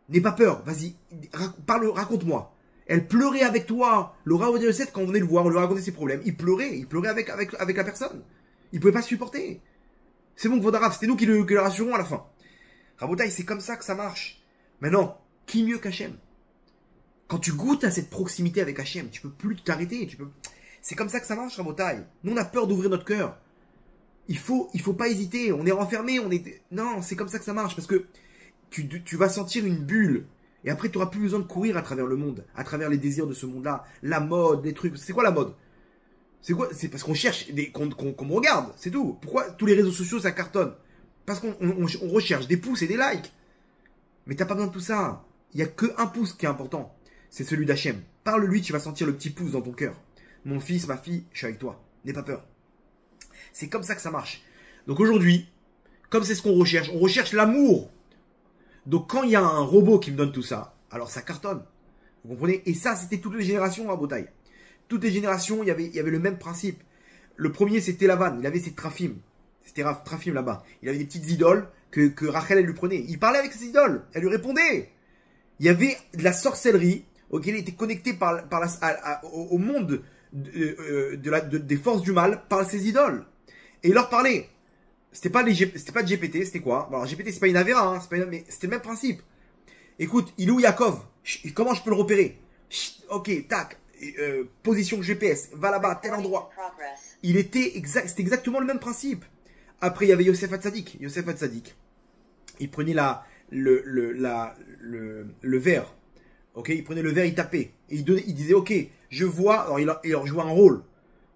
N'aie pas peur, vas-y, raconte-moi. Elle pleurait avec toi. Le Rav Odia Yosef, quand on venait le voir, on lui racontait ses problèmes. Il pleurait avec la personne. Il ne pouvait pas se supporter. C'est bon, Vodarav, c'était nous qui le rassurons à la fin. Rabotai, c'est comme ça que ça marche. Maintenant, qui mieux qu'Hachem? Quand tu goûtes à cette proximité avec Hachem, tu peux plus t'arrêter. C'est comme ça que ça marche, Rabotai. Nous, on a peur d'ouvrir notre cœur. Il faut pas hésiter. On est renfermé. Non, c'est comme ça que ça marche. Parce que tu vas sentir une bulle. Et après, tu n'auras plus besoin de courir à travers le monde. À travers les désirs de ce monde-là. La mode, les trucs. C'est quoi la mode? C'est quoi? C'est parce qu'on cherche, qu'on me regarde. C'est tout. Pourquoi tous les réseaux sociaux, ça cartonne? Parce qu'on recherche des pouces et des likes. Mais t'as pas besoin de tout ça. Il n'y a qu'un pouce qui est important. C'est celui d'Hachem. Parle-lui, tu vas sentir le petit pouce dans ton cœur. Mon fils, ma fille, je suis avec toi. N'aie pas peur. C'est comme ça que ça marche. Donc aujourd'hui, comme c'est ce qu'on recherche l'amour. Donc quand il y a un robot qui me donne tout ça, alors ça cartonne. Vous comprenez? Et ça, c'était toutes les générations à Botaï. Toutes les générations, il y avait le même principe. Le premier, c'était Lavan. Il avait ses trafim. C'était trafim là-bas. Il avait des petites idoles que Rachel, elle lui prenait. Il parlait avec ses idoles. Elle lui répondait. Il y avait de la sorcellerie. Ok, il était connecté au monde des forces du mal par ses idoles. Et il leur parlait. C'était pas de GPT, c'était quoi? Bon, alors GPT, c'est pas une avéra, hein, mais c'était le même principe. Écoute, il est où Yaakov? Comment je peux le repérer? Ok, tac. Position GPS, va là-bas, tel endroit. C'était exactement le même principe. Après, il y avait Yosef Hatzadik. Yosef Hatzadik, il prenait le verre. Ok, il prenait le verre, il tapait. Et il disait, ok, je vois. Alors, il leur jouait un rôle.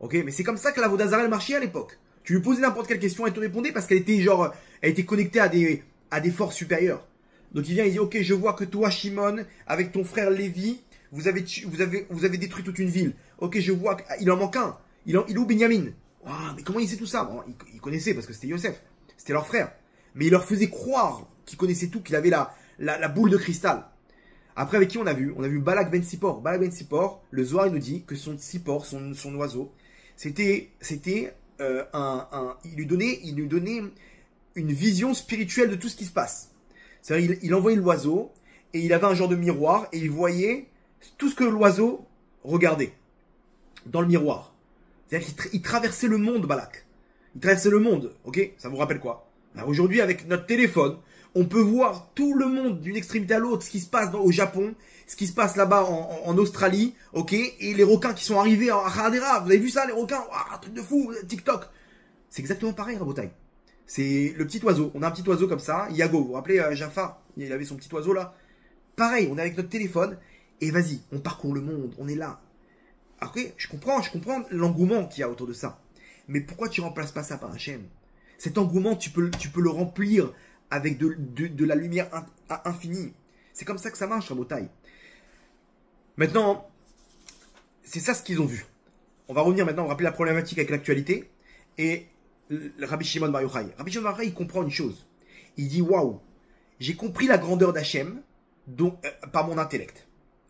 Ok, mais c'est comme ça que la Vodazara elle marchait à l'époque. Tu lui posais n'importe quelle question, elle te répondait parce qu'elle était elle était connectée à des forces supérieures. Donc il vient, il dit, ok, je vois que toi, Shimon, avec ton frère Lévi, vous avez détruit toute une ville. Ok, je vois qu'il en manque un. Il est où Benjamin? Wow, mais comment il sait tout ça? Bon, il connaissait parce que c'était Yosef. C'était leur frère. Mais il leur faisait croire qu'il connaissait tout, qu'il avait la boule de cristal. Après, avec qui on a vu? On a vu Balak Ben Sipor. Balak Ben Sipor, le Zohar, il nous dit que son Sipor, son oiseau, il lui donnait une vision spirituelle de tout ce qui se passe. C'est-à-dire, il envoyait l'oiseau et il avait un genre de miroir et il voyait tout ce que l'oiseau regardait dans le miroir. C'est-à-dire qu'il traversait le monde, Balak. Il traversait le monde, ok? Ça vous rappelle quoi? Aujourd'hui, avec notre téléphone, on peut voir tout le monde d'une extrémité à l'autre, ce qui se passe au Japon, ce qui se passe là-bas en Australie, ok? Et les requins qui sont arrivés à Hadera, vous avez vu ça, les requins? Un truc de fou, TikTok. C'est exactement pareil, Rabotai. C'est le petit oiseau. On a un petit oiseau comme ça, Yago. Vous vous rappelez, Jafar, il avait son petit oiseau là. Pareil, on est avec notre téléphone et vas-y, on parcourt le monde, on est là. Ok, je comprends l'engouement qu'il y a autour de ça. Mais pourquoi tu remplaces pas ça par Hachem? Cet engouement, tu peux le remplir avec de la lumière infinie. C'est comme ça que ça marche, Rabotai. Maintenant, c'est ça ce qu'ils ont vu. On va revenir maintenant, on va rappeler la problématique avec l'actualité. Et le Rabbi Shimon Bar Yochai. Rabbi Shimon Bar Yochai, il comprend une chose. Il dit, waouh, j'ai compris la grandeur d'Hachem par mon intellect.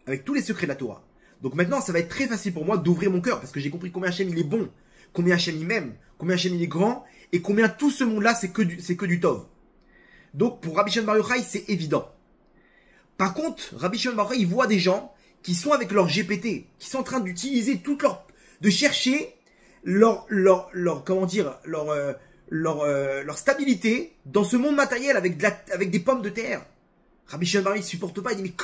Avec tous les secrets de la Torah. Donc maintenant, ça va être très facile pour moi d'ouvrir mon cœur. Parce que j'ai compris combien Hachem il est bon. Combien Hachem il m'aime. Combien Hachem il est grand. Et combien tout ce monde-là, c'est que du tov. Donc pour Rabbi Shimon Bar Yochai, c'est évident. Par contre, Rabbi Shimon Bar Yochai, il voit des gens qui sont avec leur GPT, qui sont en train d'utiliser de chercher leur stabilité dans ce monde matériel avec des pommes de terre. Rabbi Shimon Bar Yochai, il supporte pas, il dit mais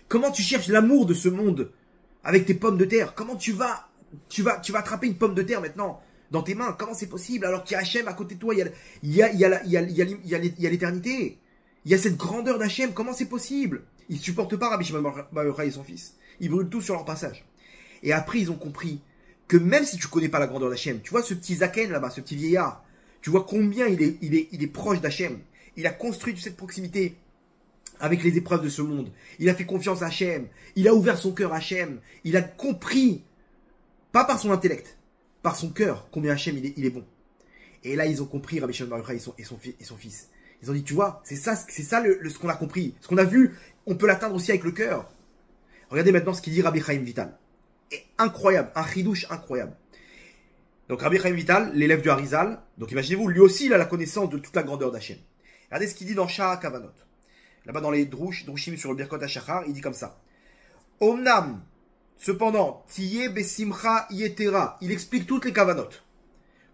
comment tu cherches l'amour de ce monde avec tes pommes de terre? Comment tu vas attraper une pomme de terre maintenant dans tes mains? Comment c'est possible alors qu'il y a Hachem à côté de toi? Il y a l'éternité. Il y a cette grandeur d'Hachem. Comment c'est possible? Ils ne supportent pas Rabbi Shimon Bar Yochai et son fils. Ils brûlent tout sur leur passage. Et après, ils ont compris que même si tu ne connais pas la grandeur d'Hachem, tu vois ce petit Zaken là-bas, ce petit vieillard, tu vois combien il est proche d'Hachem. Il a construit cette proximité avec les épreuves de ce monde. Il a fait confiance à Hachem. Il a ouvert son cœur à Hachem. Il a compris, pas par son intellect, par son cœur, combien Hachem il est bon. Et là, ils ont compris, Rabbi Shimon Bar Yochai et son fils. Ils ont dit, tu vois, c'est ça ce qu'on a compris. Ce qu'on a vu, on peut l'atteindre aussi avec le cœur. Regardez maintenant ce qu'il dit Rabbi Chaim Vital. Et incroyable, un chidouche incroyable. Donc Rabbi Chaim Vital, l'élève du Harizal, donc imaginez-vous, lui aussi, il a la connaissance de toute la grandeur d'Hachem. Regardez ce qu'il dit dans Shah Kavanot. Là-bas dans les Drushim sur le Birkot HaShachar, il dit comme ça. Omnam, cependant, Tiye Besimcha Yetera, il explique toutes les Kavanot.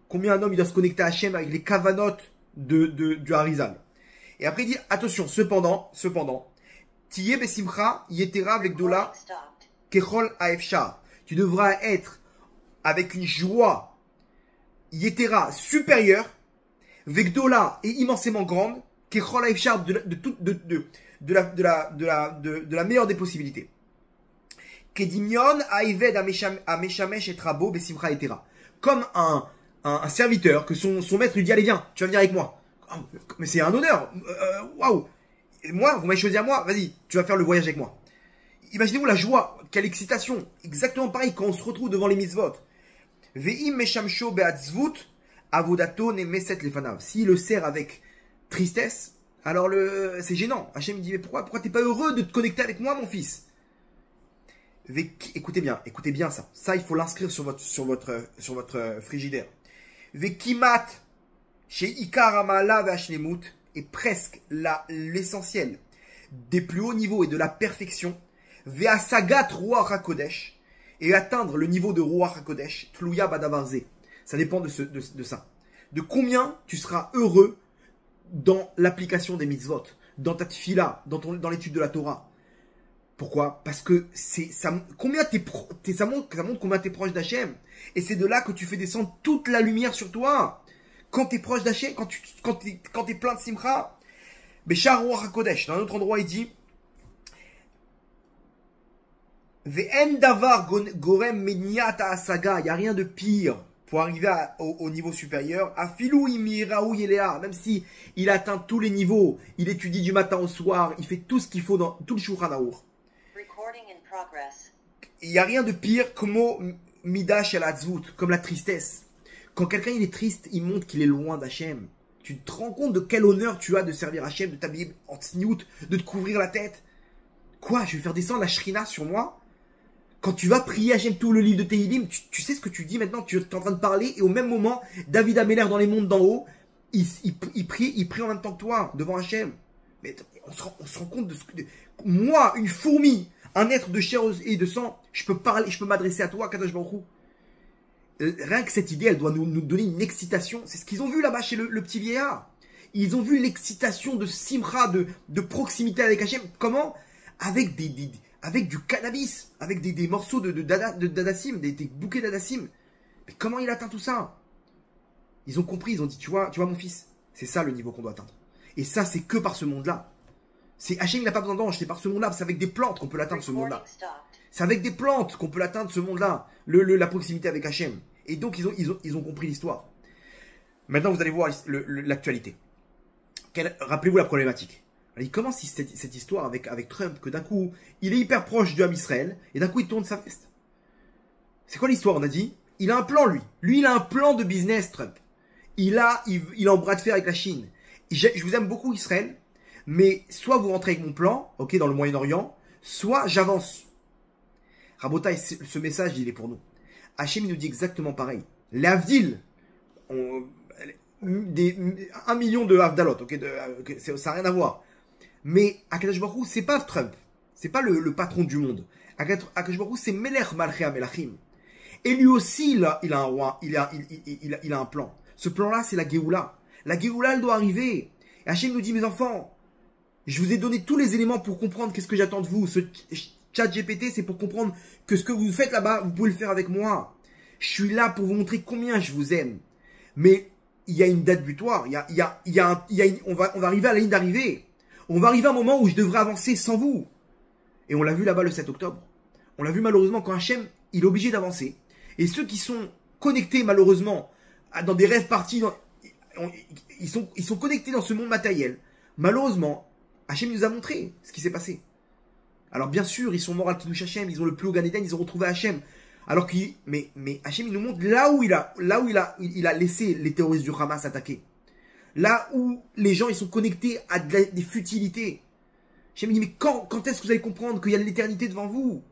Combien un homme il doit se connecter à Hachem avec les Kavanot du Harizal. Et après il dit, attention, cependant, Tiye Besimcha Yetera avec Dola Kechol Aefshar. Tu devras être avec une joie Yetera supérieure, Vegdola et immensément grande, Kechol Aefshar de la meilleure des possibilités. Kedimion Aived Ameshamesh et Trabo Besimcha Yetera. Comme un serviteur que son maître lui dit, allez viens, tu vas venir avec moi. Oh, mais c'est un honneur. Waouh. Moi, vous m'avez choisi à moi, vas-y, tu vas faire le voyage avec moi. Imaginez-vous la joie, quelle excitation. Exactement pareil quand on se retrouve devant les mitzvot. Ve'im meshamsho be'atzvut, avodato ne meset lefanav. S'il le sert avec tristesse, alors c'est gênant. Hachem dit, mais pourquoi t'es pas heureux de te connecter avec moi, mon fils? Écoutez bien ça. Ça, il faut l'inscrire sur votre frigidaire. Ve'kimat, chez Ikar Amala ve'ashlemut, est presque l'essentiel des plus hauts niveaux et de la perfection. Ve'asagat Ruach HaKodesh, et atteindre le niveau de Ruach HaKodesh, Tluya Badavarze. Ça dépend de ça. De combien tu seras heureux dans l'application des mitzvot. dans ta tfila, dans l'étude de la Torah. Pourquoi? Parce que ça montre combien tu es proche d'Hachem. Et c'est de là que tu fais descendre toute la lumière sur toi. Quand tu es proche d'Hachem, quand tu es plein de simcha. Béchar Ruach HaKodesh, dans un autre endroit, il dit Ve'en davar gorem meniat ha'asaga. Il n'y a rien de pire pour arriver au niveau supérieur. Afilou imiraou yelea. Même si il atteint tous les niveaux, il étudie du matin au soir, il fait tout ce qu'il faut dans tout le Shulchan Arour. Il n'y a rien de pire comme midash el atzvut, comme la tristesse. Quand quelqu'un il est triste, il montre qu'il est loin d'Hachem. Tu te rends compte de quel honneur tu as de servir Hachem, de t'habiller en tsniout, de te couvrir la tête. Quoi, je vais faire descendre la shrina sur moi? Quand tu vas prier Hachem tout le livre de Tehillim, tu sais ce que tu dis maintenant, tu es en train de parler, et au même moment, David Ameller dans les mondes d'en haut, il prie en même temps que toi, devant Hachem. Mais on se rend compte de ce que... Moi, une fourmi, un être de chair et de sang, je peux parler, je peux m'adresser à toi, Kadosh Baruch Hu. Rien que cette idée, elle doit nous donner une excitation. C'est ce qu'ils ont vu là-bas chez le petit vieillard. Ils ont vu l'excitation de simcha, de proximité avec Hachem. Comment? Avec du cannabis, avec des morceaux de dadassim, des bouquets d'adassim. Mais comment il atteint tout ça? Ils ont compris, ils ont dit, tu vois mon fils, c'est ça le niveau qu'on doit atteindre. Et ça, c'est que par ce monde-là. Hachem, il n'a pas besoin d'ange, c'est par ce monde-là. C'est avec des plantes qu'on peut l'atteindre, ce monde-là. C'est avec des plantes qu'on peut l'atteindre, ce monde-là. La proximité avec Hachem. Et donc, ils ont compris l'histoire. Maintenant, vous allez voir l'actualité. Rappelez-vous la problématique. Alors, il commence cette histoire avec Trump, que d'un coup, il est hyper proche du Ham Israël, et d'un coup, il tourne sa veste. C'est quoi l'histoire? On a dit, il a un plan, lui. Lui, il a un plan de business, Trump. Il est en bras de fer avec la Chine. Je vous aime beaucoup, Israël, mais soit vous rentrez avec mon plan, ok, dans le Moyen-Orient, soit j'avance. Rabotai, ce message, il est pour nous. Hachem, il nous dit exactement pareil. Les Havdil, 1 million de Havdalot, ok, ça n'a rien à voir. Mais Akadosh Baruch Hu, c'est pas Trump, c'est pas le patron du monde. Akadosh Baruch Hu, c'est Melech Malchei HaMelachim. Et lui aussi, il a un roi, il a un plan. Ce plan-là, c'est la Géoula. La Géoula, elle doit arriver. Et Hachem nous dit, mes enfants, je vous ai donné tous les éléments pour comprendre qu'est-ce que j'attends de vous. Ce chat GPT, c'est pour comprendre que ce que vous faites là-bas, vous pouvez le faire avec moi. Je suis là pour vous montrer combien je vous aime. Mais il y a une date butoir. On va arriver à la ligne d'arrivée. On va arriver à un moment où je devrais avancer sans vous. Et on l'a vu là-bas le 7 octobre. On l'a vu malheureusement quand Hachem, il est obligé d'avancer. Et ceux qui sont connectés malheureusement dans des rêves partis, ils sont connectés dans ce monde matériel. Malheureusement, Hachem nous a montré ce qui s'est passé. Alors bien sûr, ils sont morts à Kiddush Hachem, ils ont le plus haut Gan Eden, ils ont retrouvé Hachem. Alors mais Hachem, il nous montre là où il a laissé les terroristes du Hamas attaquer. Là où les gens, ils sont connectés à des futilités. Hachem, il dit, mais quand est-ce que vous allez comprendre qu'il y a de l'éternité devant vous?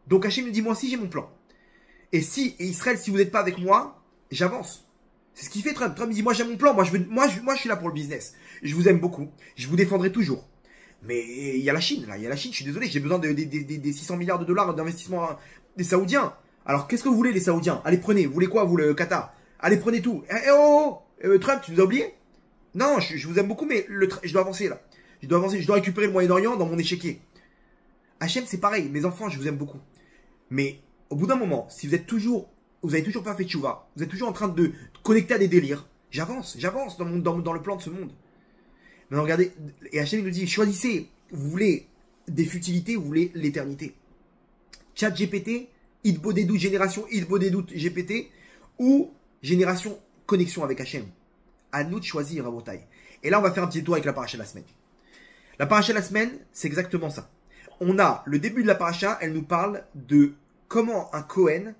Donc Hachem me dit, moi aussi j'ai mon plan. Et Israël, si vous n'êtes pas avec moi, j'avance. C'est ce qu'il fait Trump. Trump, il dit, moi j'ai mon plan, moi je suis là pour le business. Je vous aime beaucoup, je vous défendrai toujours. Mais il y a la Chine, là, il y a la Chine, je suis désolé, j'ai besoin des 600 milliards de dollars d'investissement des Saoudiens. Alors, qu'est-ce que vous voulez, les Saoudiens? Allez, prenez, vous voulez quoi, vous, le Qatar? Allez, prenez tout. Trump, tu nous as oublié? Non, je vous aime beaucoup, mais je dois avancer, là. Je dois récupérer le Moyen-Orient dans mon échiquier. Hachem, c'est pareil, mes enfants, je vous aime beaucoup. Mais, au bout d'un moment, si vous avez toujours pas fait tchouva, vous êtes toujours en train de connecter à des délires, j'avance dans le plan de ce monde. Maintenant, regardez, et Hachem nous dit, choisissez, vous voulez des futilités, vous voulez l'éternité. Chat GPT, Idbodedut, génération Idbodedut GPT, ou génération connexion avec Hachem. À nous de choisir, Rabotai. Et là, on va faire un petit tour avec la paracha de la semaine. La paracha de la semaine, c'est exactement ça. On a le début de la paracha, elle nous parle de comment un Kohen,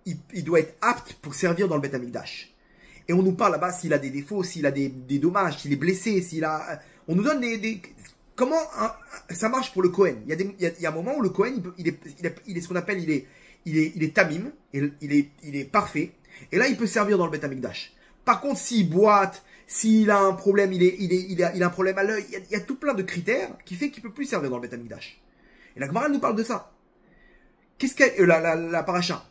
il doit être apte pour servir dans le Beth Amikdash. Et on nous parle là-bas s'il a des défauts, s'il a des dommages, s'il est blessé, on nous donne comment ça marche pour le Kohen. Il y a un moment où le Kohen, il est ce qu'on appelle, il est tamim, il est parfait. Et là, il peut servir dans le Beth Amikdash. Par contre, s'il boite, s'il a un problème, il a un problème à l'œil, il y a tout plein de critères qui fait qu'il peut plus servir dans le Beth Amikdash. Et la Gemara nous parle de ça. Qu'est-ce que la paracha?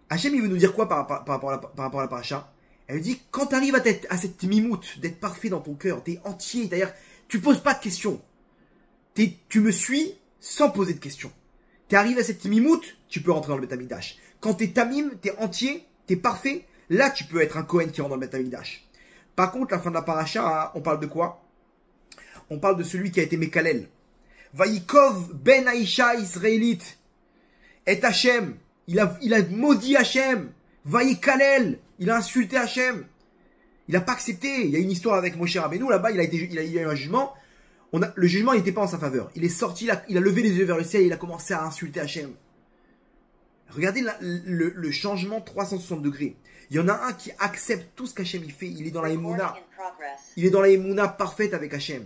Hachem, il veut nous dire quoi par rapport à la paracha? Elle dit, quand tu arrives à cette mimoute, d'être parfait dans ton cœur, t'es entier, c'est-à-dire, tu poses pas de questions. Tu me suis sans poser de questions. T'es arrivé à cette timimout, tu peux rentrer dans le Beth Amikdash. Quand t'es tamim, t'es entier, t'es parfait, là tu peux être un Kohen qui rentre dans le Beth Amikdash. Par contre, la fin de la paracha, on parle de quoi? On parle de celui qui a été Mekalel. Vaïkov ben Aïcha israélite. Et Hachem, il a maudit Hachem. Vaïkalel, il a insulté Hachem. Il n'a pas accepté. Il y a une histoire avec Moshe Rabbeinu, là-bas, il y a eu un jugement. Le jugement n'était pas en sa faveur. Il est sorti, il a levé les yeux vers le ciel et il a commencé à insulter Hachem. Regardez le changement 360 degrés. Il y en a un qui accepte tout ce qu'Hachem il fait. Il est dans la Emouna. Il est dans la Emouna parfaite avec Hachem.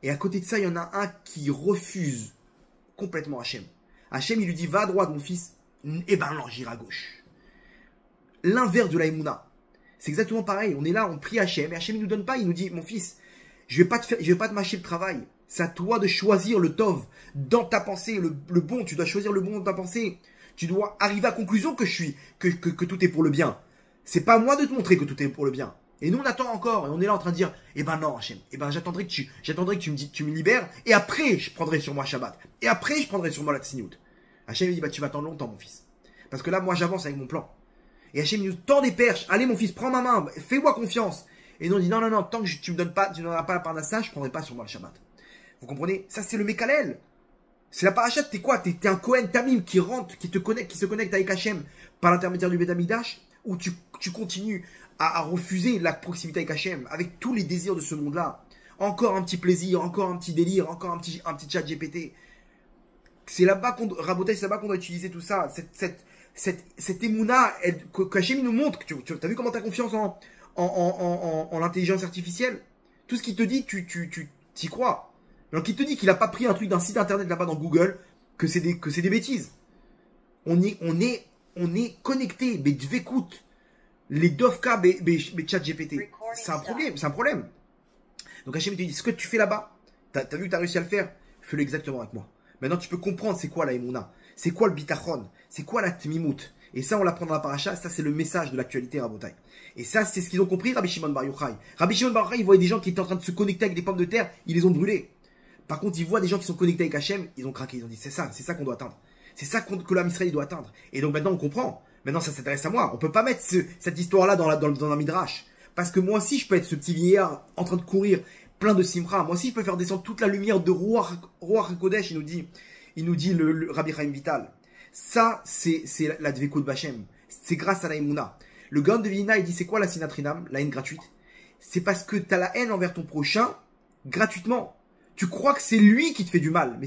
Et à côté de ça, il y en a un qui refuse complètement Hachem. Hachem, il lui dit, va à droite, mon fils. Eh ben non, j'irai à gauche. L'inverse de la Emouna. C'est exactement pareil. On est là, on prie Hachem. Et Hachem, il nous donne pas. Il nous dit, mon fils, je vais pas te mâcher le travail. C'est à toi de choisir le tov dans ta pensée, le bon. Tu dois choisir le bon dans ta pensée. Tu dois arriver à la conclusion que tout est pour le bien. C'est pas à moi de te montrer que tout est pour le bien. Et nous, on attend encore. Et on est là en train de dire, eh ben non, Hachem. Eh ben, j'attendrai que tu me libères. Et après, je prendrai sur moi Shabbat. Et après, je prendrai sur moi la Tsiniout. Hachem, il dit, bah, tu vas attendre longtemps, mon fils. Parce que là, moi, j'avance avec mon plan. Et Hachem, il nous tend des perches. Allez, mon fils, prends ma main. Fais-moi confiance. Et nous, on dit, non, tant que tu me donneras pas la parnassa, je prendrai pas sur moi le Shabbat. Vous comprenez? Ça, c'est le Mekalel. C'est la parachat, t'es quoi? T'es un Kohen Tamim qui rentre, qui se connecte avec Hachem par l'intermédiaire du Beth Amikdash, ou tu continues à refuser la proximité avec Hachem, avec tous les désirs de ce monde-là. Encore un petit plaisir, encore un petit délire, encore un petit chat GPT. C'est là-bas Rabotai, c'est là-bas qu'on doit utiliser tout ça. Cette émouna qu'Hachem nous montre. T'as vu comment t'as confiance en l'intelligence artificielle? Tout ce qu'il te dit, tu t'y crois. Alors qu'il te dit qu'il n'a pas pris un truc d'un site internet là-bas dans Google, que c'est des bêtises. On est connecté, mais écoute, les Dovka, mais chat GPT. C'est un problème. Donc Hachem te dit, ce que tu fais là-bas, t'as vu que t'as réussi à le faire, fais-le exactement avec moi. Maintenant tu peux comprendre c'est quoi la Emouna, c'est quoi le Bitachon, c'est quoi la Tmimout. Et ça on l'apprend dans la paracha, ça c'est le message de l'actualité Rabotai. Et ça c'est ce qu'ils ont compris Rabbi Shimon Bar Yochai. Rabbi Shimon Bar Yochai, il voyait des gens qui étaient en train de se connecter avec des pommes de terre, ils les ont brûlés. Par contre, ils voient des gens qui sont connectés avec Hachem, ils ont craqué, ils ont dit c'est ça qu'on doit atteindre. C'est ça que l'âme Israël doit atteindre. Et donc maintenant on comprend. Maintenant ça s'intéresse à moi. On peut pas mettre cette histoire-là dans un midrash. Parce que moi aussi je peux être ce petit vieillard en train de courir plein de simra. Moi aussi je peux faire descendre toute la lumière de Ruach HaKodesh, il nous dit le Rabbi Chaim Vital. Ça c'est la Dvekut Bachem. C'est grâce à la Emouna. Le Gaon de Vilna il dit c'est quoi la sinatrinam, la haine gratuite? C'est parce que tu as la haine envers ton prochain gratuitement. Tu crois que c'est lui qui te fait du mal,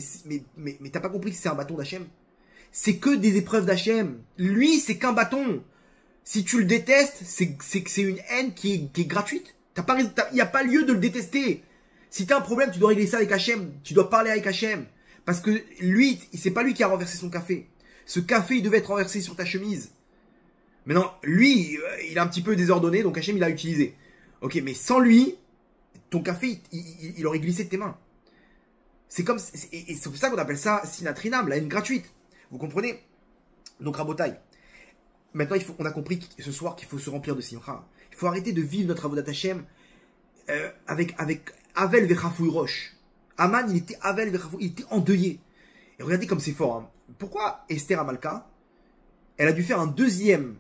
mais t'as pas compris que c'est un bâton d'Hachem. C'est que des épreuves d'Hachem. Lui, c'est qu'un bâton. Si tu le détestes, c'est que c'est une haine qui est gratuite. Il n'y a pas lieu de le détester. Si t'as un problème, tu dois régler ça avec Hachem. Tu dois parler avec Hachem. Parce que lui, c'est pas lui qui a renversé son café. Ce café, il devait être renversé sur ta chemise. Maintenant, lui, il est un petit peu désordonné, donc Hachem, il l'a utilisé. Ok, mais sans lui, ton café, il aurait glissé de tes mains. C'est pour ça qu'on appelle ça sinatrinam, la haine gratuite. Vous comprenez? Donc Rabotai. Maintenant, on a compris ce soir qu'il faut se remplir de simcha. Il faut arrêter de vivre notre avodat Hashem avec Avel Vechafouy Roche. Aman, il était Avel Vechafouy, il était endeuillé. Et regardez comme c'est fort. Hein. Pourquoi Esther Amalka, elle a dû faire un deuxième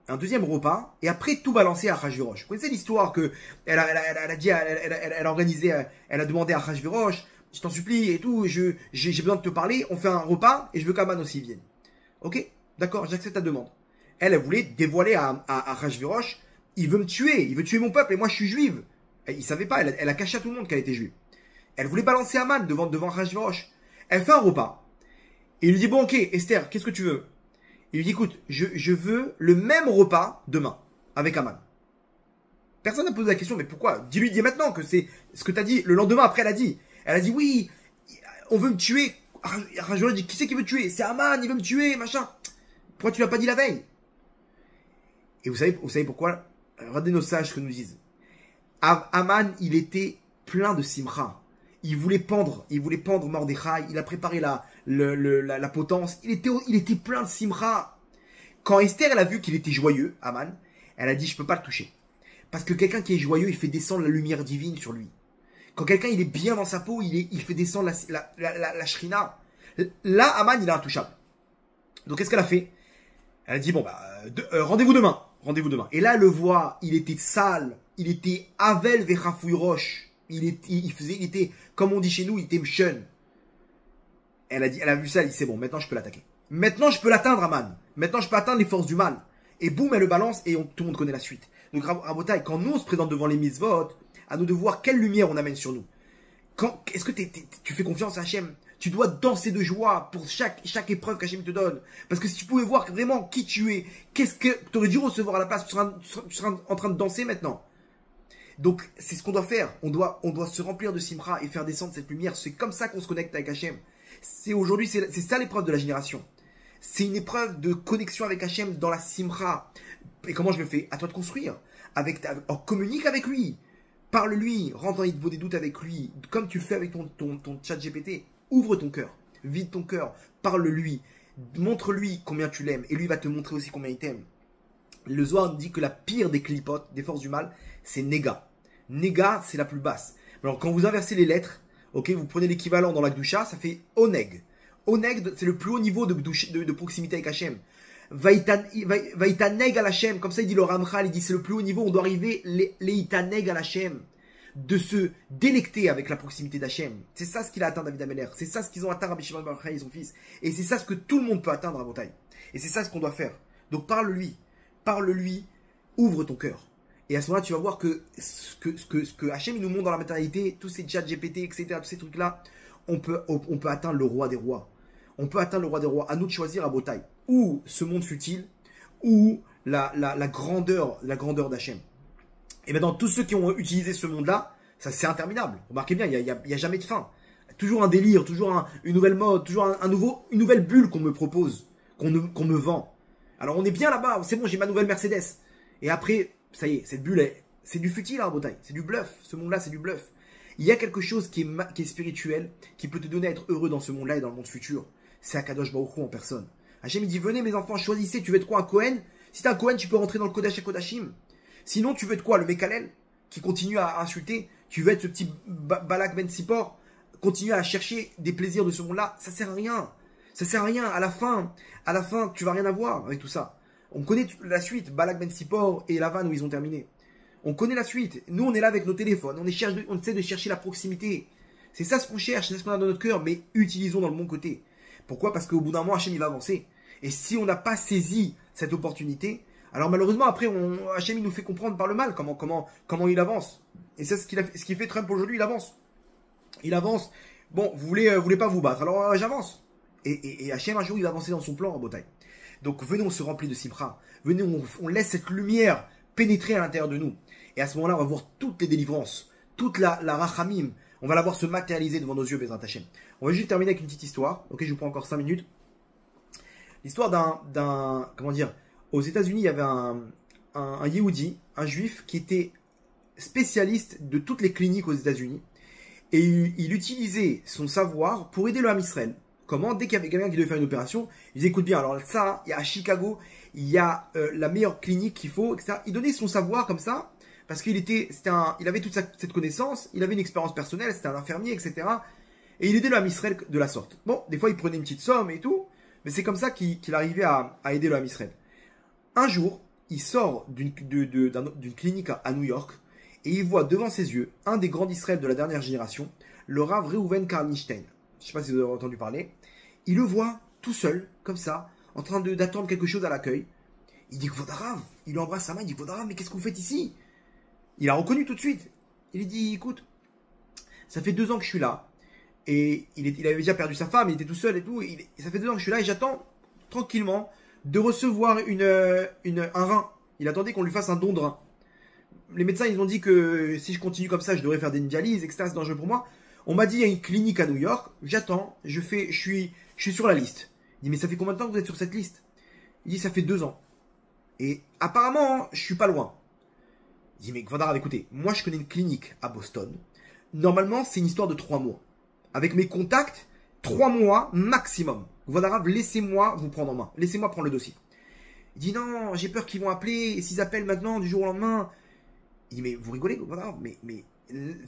repas et après tout balancer à Achashverosh? Vous connaissez l'histoire que elle a organisé, elle a demandé à Achashverosh, je t'en supplie et tout, j'ai besoin de te parler, on fait un repas et je veux qu'Aman aussi vienne. Ok, d'accord, j'accepte ta demande. Elle voulait dévoiler à Achashverosh, il veut me tuer, il veut tuer mon peuple et moi je suis juive. Il savait pas, elle a caché à tout le monde qu'elle était juive. Elle voulait balancer Aman devant Achashverosh. Elle fait un repas. Et il lui dit, bon ok, Esther, qu'est-ce que tu veux? Il lui dit, écoute, je veux le même repas demain, avec Aman. Personne n'a posé la question, mais pourquoi? Dis-lui, dis maintenant que c'est ce que tu as dit. Le lendemain, après, elle a dit, oui, on veut me tuer. Achashverosh dit, qui c'est qui veut me tuer? C'est Aman, il veut me tuer, machin. Pourquoi tu l'as pas dit la veille? Et vous savez pourquoi? Regardez nos sages que nous disent. Aman, il était plein de simcha. Il voulait pendre Mordechai. Il a préparé la potence. Il était plein de simcha. Quand Esther, elle a vu qu'il était joyeux, Aman, elle a dit, je peux pas le toucher. Parce que quelqu'un qui est joyeux, il fait descendre la lumière divine sur lui. Quand quelqu'un il est bien dans sa peau, il fait descendre la shrina. Là, Aman, il est intouchable. Donc, qu'est-ce qu'elle a fait? Elle a dit, bon, bah, rendez-vous demain. Rendez-vous demain. Et là, elle le voit, il était sale, il était Avel Vechafouy Roche. Il était, comme on dit chez nous, il était mchun. Elle a vu ça, elle dit, c'est bon, maintenant je peux l'attaquer. Maintenant je peux l'atteindre, Aman. Maintenant je peux atteindre les forces du mal. Et boum, elle le balance et tout le monde connaît la suite. Donc, Rabotai, quand nous on se présente devant les mitzvot, à nous de voir quelle lumière on amène sur nous. Est-ce que tu fais confiance à Hachem? Tu dois danser de joie pour chaque épreuve qu'Hachem te donne. Parce que si tu pouvais voir vraiment qui tu es, qu'est-ce que tu aurais dû recevoir à la place, tu seras en train de danser maintenant. Donc, c'est ce qu'on doit faire. On doit se remplir de simra et faire descendre cette lumière. C'est comme ça qu'on se connecte avec Hachem. Aujourd'hui, c'est ça l'épreuve de la génération. C'est une épreuve de connexion avec Hachem dans la simra. Et comment je le fais? À toi de construire. Communique avec lui. Parle-lui. Rentre dans des doutes avec lui. Comme tu le fais avec ton chat GPT. Ouvre ton cœur. Vide ton cœur. Parle-lui. Montre-lui combien tu l'aimes. Et lui va te montrer aussi combien il t'aime. Le Zohar dit que la pire des clipotes, des forces du mal, c'est Nega. Nega, c'est la plus basse. Alors, quand vous inversez les lettres, ok, vous prenez l'équivalent dans la Gdusha, ça fait Oneg. Oneg, c'est le plus haut niveau de proximité avec Hachem. Vaïtaneg à Hachem, comme ça il dit le Ramchal, il dit c'est le plus haut niveau, on doit arriver les Itaneg à Hachem. De se délecter avec la proximité d'Hachem. C'est ça ce qu'il a atteint David Ameller. C'est ça ce qu'ils ont atteint Rabbi Shimon Bar Yochai et son fils. Et c'est ça ce que tout le monde peut atteindre à Botaï. Et c'est ça ce qu'on doit faire. Donc parle-lui. Parle-lui. Ouvre ton cœur. Et à ce moment-là, tu vas voir que ce que Hachem il nous montre dans la matérialité, tous ces chats GPT, etc., tous ces trucs-là, on peut atteindre le roi des rois. On peut atteindre le roi des rois. À nous de choisir à Botaï. Ou ce monde futile, ou la grandeur d'Hachem. Et maintenant, tous ceux qui ont utilisé ce monde-là, ça c'est interminable. Remarquez bien, il n'y a jamais de fin. Toujours un délire, toujours une nouvelle mode, toujours une nouvelle bulle qu'on me propose, qu'on me vend. Alors on est bien là-bas, c'est bon, j'ai ma nouvelle Mercedes. Et après, ça y est, cette bulle, c'est du futile à Botaï, c'est du bluff. Ce monde-là, c'est du bluff. Il y a quelque chose qui est spirituel, qui peut te donner à être heureux dans ce monde-là et dans le monde futur. C'est Akadosh Baruch Hu en personne. Hachem il dit, venez mes enfants, choisissez, tu veux être quoi, un Kohen? Si t'es un Kohen, tu peux rentrer dans le Kodesh HaKodashim. Sinon, tu veux être quoi? Le Mekalel qui continue à insulter? Tu veux être ce petit Balak Ben Sipor? Continue à chercher des plaisirs de ce monde-là? Ça sert à rien. Ça sert à rien. À la fin, tu vas rien avoir avec tout ça. On connaît la suite. Balak Ben Sipor et Lavan où ils ont terminé. On connaît la suite. Nous, on est là avec nos téléphones. On essaie de chercher la proximité. C'est ça ce qu'on cherche. C'est ce qu'on a dans notre cœur. Mais utilisons dans le bon côté. Pourquoi? Parce qu'au bout d'un moment, Hachem, il va avancer. Et si on n'a pas saisi cette opportunité, alors malheureusement, après, Hachem, il nous fait comprendre par le mal comment il avance. Et c'est ce qu'il fait Trump aujourd'hui, il avance. Il avance. Bon, vous voulez pas vous battre, alors j'avance. Et Hachem, un jour, il va avancer dans son plan en Botaï. Donc venez, on se remplit de Simcha. Venez, on laisse cette lumière pénétrer à l'intérieur de nous. Et à ce moment-là, on va voir toutes les délivrances, toute la rachamim. On va la voir se matérialiser devant nos yeux, Bezrat Hachem. On va juste terminer avec une petite histoire. Ok, je vous prends encore 5 minutes. L'histoire d'un comment dire, aux États-Unis, il y avait un Yehudi, un juif, qui était spécialiste de toutes les cliniques aux États-Unis. Et il utilisait son savoir pour aider le Ham Israël. Comment? Dès qu'il y avait quelqu'un qui devait faire une opération, il disait, écoute bien, alors ça, il y a à Chicago, il y a la meilleure clinique qu'il faut, etc. Il donnait son savoir comme ça, parce qu'il avait toute cette connaissance, il avait une expérience personnelle, c'était un infirmier, etc. Et il aidait le Ham Israël de la sorte. Bon, des fois, il prenait une petite somme et tout, mais c'est comme ça qu'il arrivait à aider le Ham Israël. Un jour, il sort d'une clinique à New York et il voit devant ses yeux un des grands d'Israël de la dernière génération, le Rav Reuven Karnstein. Je ne sais pas si vous avez entendu parler. Il le voit tout seul, comme ça, en train d'attendre quelque chose à l'accueil. Il dit Kvod Harav. Il lui embrasse sa main, il dit Kvod Harav, mais qu'est-ce que vous faites ici? Il a reconnu tout de suite. Il lui dit écoute, ça fait 2 ans que je suis là. Et il avait déjà perdu sa femme, il était tout seul et tout. Ça fait 2 ans que je suis là et j'attends tranquillement de recevoir un rein. Il attendait qu'on lui fasse un don de rein. Les médecins, ils ont dit que si je continue comme ça, je devrais faire des dialyses, etc. C'est dangereux pour moi. On m'a dit, il y a une clinique à New York. J'attends. Je suis sur la liste. Il dit, mais ça fait combien de temps que vous êtes sur cette liste? Il dit, ça fait 2 ans. Et apparemment, je suis pas loin. Il dit, mais Kvod Harav, écoutez, moi, je connais une clinique à Boston. Normalement, c'est une histoire de 3 mois. Avec mes contacts, 3 mois maximum. Kvod Harav, laissez-moi vous prendre en main. Laissez-moi prendre le dossier. Il dit, non, j'ai peur qu'ils vont appeler. Et s'ils appellent maintenant, du jour au lendemain. Il dit, mais vous rigolez, Kvod Harav, mais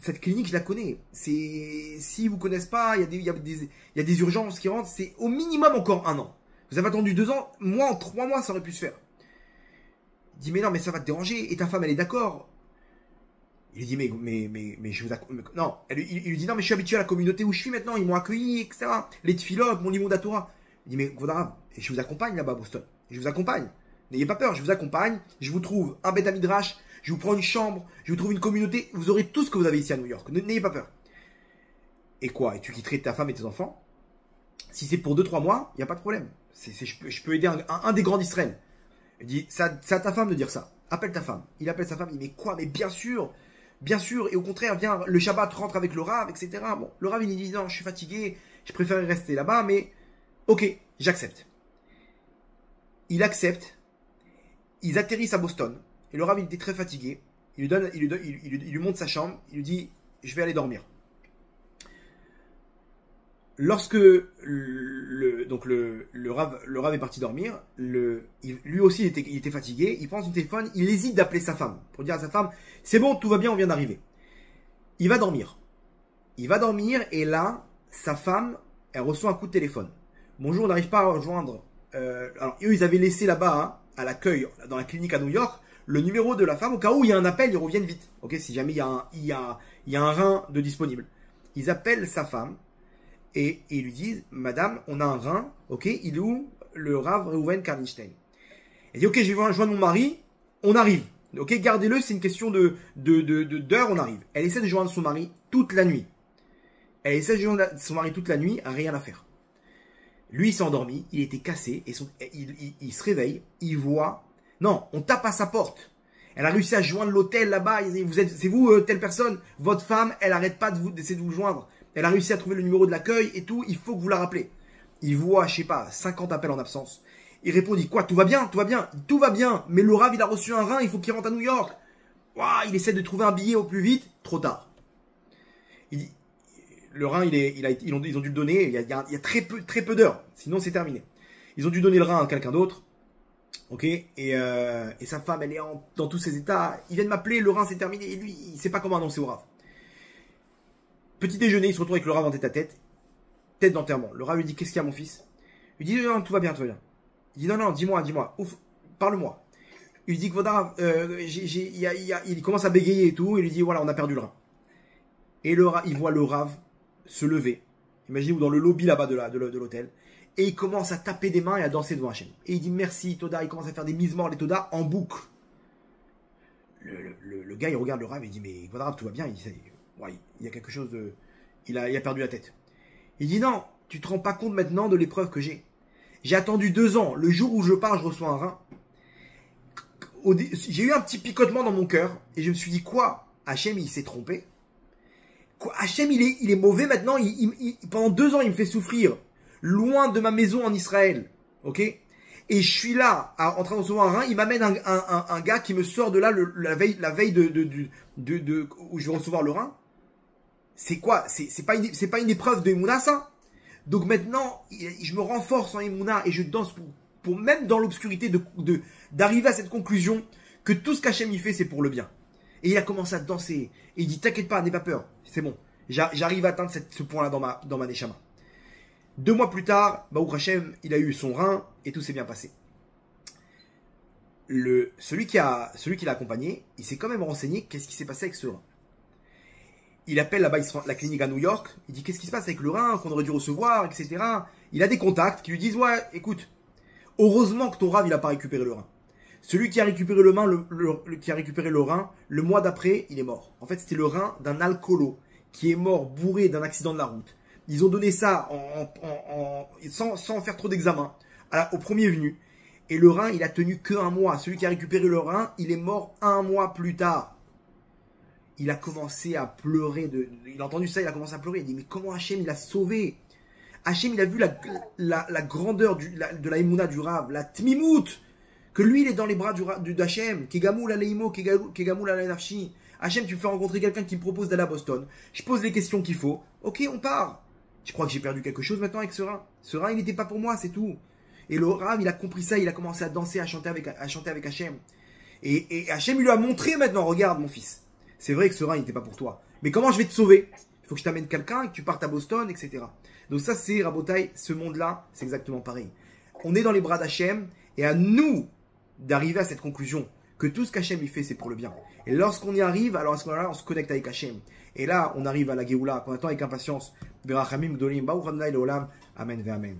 cette clinique, je la connais. Si vous ne connaissez pas, il y a des urgences qui rentrent, c'est au minimum encore 1 an. Vous avez attendu 2 ans, moi en 3 mois, ça aurait pu se faire. Il dit, mais non, mais ça va te déranger, et ta femme, elle est d'accord. Il lui dit, mais je vous accompagne. Non, il lui dit, non, mais je suis habitué à la communauté où je suis maintenant, ils m'ont accueilli, etc. Les tfilotes, mon limon d'Atora. Il dit, mais Vodarav, je vous accompagne là-bas à Boston. Je vous accompagne. N'ayez pas peur, je vous accompagne, je vous trouve un Beth Midrash, je vous prends une chambre, je vous trouve une communauté, vous aurez tout ce que vous avez ici à New York. N'ayez pas peur. Et quoi? Et tu quitterais ta femme et tes enfants? Si c'est pour 2-3 mois, il n'y a pas de problème. Je peux aider un des grands d'Israël. Il dit, c'est à ta femme de dire ça. Appelle ta femme. Il appelle sa femme, il dit, mais quoi? Mais bien sûr, et au contraire, viens, le Shabbat rentre avec le Rav, etc. Bon, le Rav, il dit, non, je suis fatigué, je préfère rester là-bas, mais ok, j'accepte. Il accepte. Ils atterrissent à Boston. Et le Rav, il était très fatigué. Il lui montre sa chambre. Il lui dit, je vais aller dormir. Lorsque le Rav est parti dormir, lui aussi, il était fatigué. Il prend son téléphone. Il hésite d'appeler sa femme. Pour dire à sa femme, c'est bon, tout va bien, on vient d'arriver. Il va dormir. Et là, sa femme, elle reçoit un coup de téléphone. Bonjour, on n'arrive pas à rejoindre. Alors, eux, ils avaient laissé là-bas, hein, à l'accueil, dans la clinique à New York, le numéro de la femme, au cas où il y a un appel, ils reviennent vite. Ok, si jamais il y a un rein de disponible. Ils appellent sa femme et ils lui disent, madame, on a un rein, ok, il est où le Rav Reuven Karlinstein? Elle dit, ok, je vais rejoindre mon mari, on arrive. Ok, gardez-le, c'est une question d'heure, on arrive. Elle essaie de joindre son mari toute la nuit. Rien à faire. Lui, il s'est endormi, il était cassé, et il se réveille, il voit... Non, on tape à sa porte. Elle a réussi à joindre l'hôtel là-bas. C'est vous, telle personne, votre femme, elle n'arrête pas d'essayer de vous joindre. Elle a réussi à trouver le numéro de l'accueil et tout, il faut que vous la rappelez. Il voit, je sais pas, 50 appels en absence. Il répond, il dit, quoi, tout va bien, tout va bien, mais le Rav, il a reçu un rein, il faut qu'il rentre à New York. Ouah, il essaie de trouver un billet au plus vite, trop tard. Il dit, le rein, ils ont dû le donner, il y a très peu d'heures, sinon c'est terminé. Ils ont dû donner le rein à quelqu'un d'autre, ok, et sa femme, elle est dans tous ses états, il vient de m'appeler, le rein c'est terminé, et lui, il ne sait pas comment annoncer au Rav. Petit déjeuner, il se retrouve avec le Rav en tête-à-tête, tête d'enterrement. Le Rav lui dit, qu'est-ce qu'il y a mon fils? Il dit, non, tout va bien. Il dit, non, dis-moi, ouf, parle-moi. Il lui dit, Rav, il commence à bégayer et tout, et il lui dit, voilà, on a perdu le rein. Et il voit le Rav se lever, imaginez-vous dans le lobby là-bas de l'hôtel, et il commence à taper des mains et à danser devant Hachem. Et il dit merci Toda, il commence à faire des mises morts les Toda en boucle. Le gars il regarde le Rav et il dit mais Rav, tout va bien, il y a quelque chose de... Il a perdu la tête. Il dit non, tu te rends pas compte maintenant de l'épreuve que j'ai. J'ai attendu 2 ans, le jour où je pars je reçois un rein. J'ai eu un petit picotement dans mon cœur et je me suis dit quoi, Hachem il s'est trompé. Quoi, Hachem, il est mauvais maintenant, pendant 2 ans, il me fait souffrir, loin de ma maison en Israël, ok? Et je suis là, en train de recevoir un rein, il m'amène un gars qui me sort de là la veille où je vais recevoir le rein. C'est quoi? C'est pas une épreuve de Emouna, ça? Donc maintenant, je me renforce en Emouna et je danse pour même dans l'obscurité d'arriver à cette conclusion que tout ce qu'Hachem il fait, c'est pour le bien. Et il a commencé à danser. Et il dit, t'inquiète pas, n'aie pas peur. C'est bon. J'arrive à atteindre ce point-là dans ma Neshama. 2 mois plus tard, Baruch Hashem, il a eu son rein et tout s'est bien passé. Celui qui l'a accompagné, il s'est quand même renseigné qu'est-ce qui s'est passé avec ce rein. Il appelle là-bas la clinique à New York. Il dit, qu'est-ce qui se passe avec le rein qu'on aurait dû recevoir, etc. Il a des contacts qui lui disent, ouais, écoute, heureusement que ton Rav, il n'a pas récupéré le rein. Celui qui a récupéré le rein, le mois d'après, il est mort. En fait, c'était le rein d'un alcoolo qui est mort bourré d'un accident de la route. Ils ont donné ça sans faire trop d'examen au premier venu. Et le rein, il a tenu que 1 mois. Celui qui a récupéré le rein, il est mort 1 mois plus tard. Il a commencé à pleurer. Il a entendu ça, il a commencé à pleurer. Il dit, mais comment Hachem, il a sauvé? Hachem, il a vu la grandeur de la Emouna du Rav, la Tmimout. Que lui, il est dans les bras d'Hachem. Kegamou la leimo, kegamou la nafshi. Hachem, tu me fais rencontrer quelqu'un qui me propose d'aller à Boston. Je pose les questions qu'il faut. Ok, on part. Je crois que j'ai perdu quelque chose maintenant avec ce rein. Ce rein, il n'était pas pour moi, c'est tout. Et le Rav, il a compris ça, il a commencé à danser, à chanter avec Hachem. Et Hachem, il lui a montré maintenant, regarde mon fils. C'est vrai que ce rein, il n'était pas pour toi. Mais comment je vais te sauver? Il faut que je t'amène quelqu'un et que tu partes à Boston, etc. Donc ça, c'est, Rabotai, ce monde-là, c'est exactement pareil. On est dans les bras d'Hachem et à nous d'arriver à cette conclusion que tout ce qu'Hachem il fait, c'est pour le bien. Et lorsqu'on y arrive, alors à ce moment-là, on se connecte avec Hachem. Et là, on arrive à la Géoula, qu'on attend avec impatience. Amen, Amen.